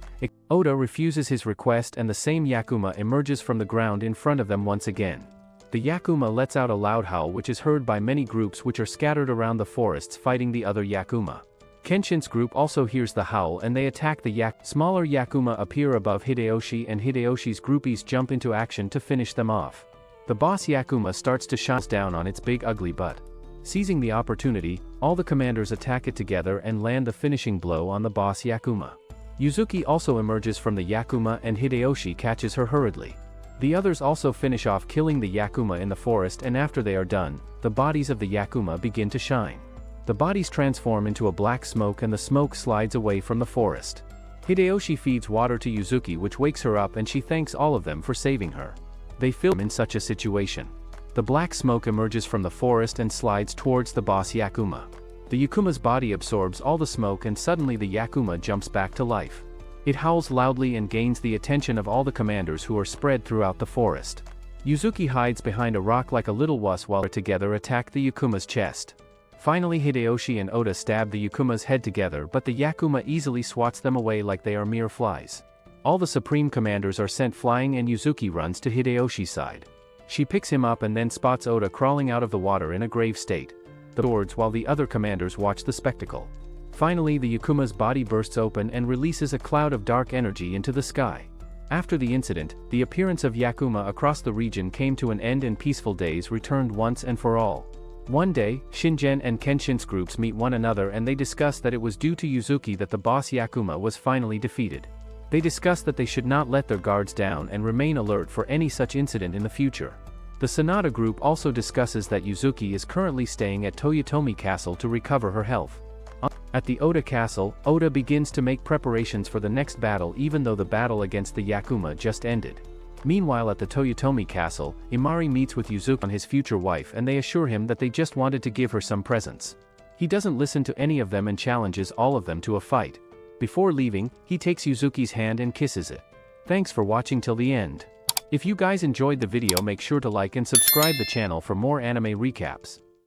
Oda refuses his request and the same Yakuma emerges from the ground in front of them once again. The Yakuma lets out a loud howl which is heard by many groups which are scattered around the forests fighting the other Yakuma. Kenshin's group also hears the howl and they attack the Smaller Yakuma appear above Hideyoshi and Hideyoshi's groupies jump into action to finish them off. The boss Yakuma starts to shine down on its big ugly butt. Seizing the opportunity, all the commanders attack it together and land the finishing blow on the boss Yakuma. Yuzuki also emerges from the Yakuma and Hideyoshi catches her hurriedly. The others also finish off killing the Yakuma in the forest, and after they are done, the bodies of the Yakuma begin to shine. The bodies transform into a black smoke and the smoke slides away from the forest. Hideyoshi feeds water to Yuzuki which wakes her up and she thanks all of them for saving her. They film in such a situation. The black smoke emerges from the forest and slides towards the boss Yakuma. The Yakuma's body absorbs all the smoke and suddenly the Yakuma jumps back to life. It howls loudly and gains the attention of all the commanders who are spread throughout the forest. Yuzuki hides behind a rock like a little wuss while they together attack the Yakuma's chest. Finally, Hideyoshi and Oda stab the Yakuma's head together, but the Yakuma easily swats them away like they are mere flies. All the Supreme Commanders are sent flying and Yuzuki runs to Hideyoshi's side. She picks him up and then spots Oda crawling out of the water in a grave state. The swords while the other commanders watch the spectacle. Finally, the Yakuma's body bursts open and releases a cloud of dark energy into the sky. After the incident, the appearance of Yakuma across the region came to an end and peaceful days returned once and for all. One day, Shingen and Kenshin's groups meet one another and they discuss that it was due to Yuzuki that the boss Yakuma was finally defeated. They discuss that they should not let their guards down and remain alert for any such incident in the future. The Sonata group also discusses that Yuzuki is currently staying at Toyotomi Castle to recover her health. At the Oda Castle, Oda begins to make preparations for the next battle even though the battle against the Yakuma just ended. Meanwhile, at the Toyotomi Castle, Imari meets with Yuzuki and his future wife and they assure him that they just wanted to give her some presents. He doesn't listen to any of them and challenges all of them to a fight. Before leaving, he takes Yuzuki's hand and kisses it. Thanks for watching till the end. If you guys enjoyed the video, make sure to like and subscribe the channel for more anime recaps.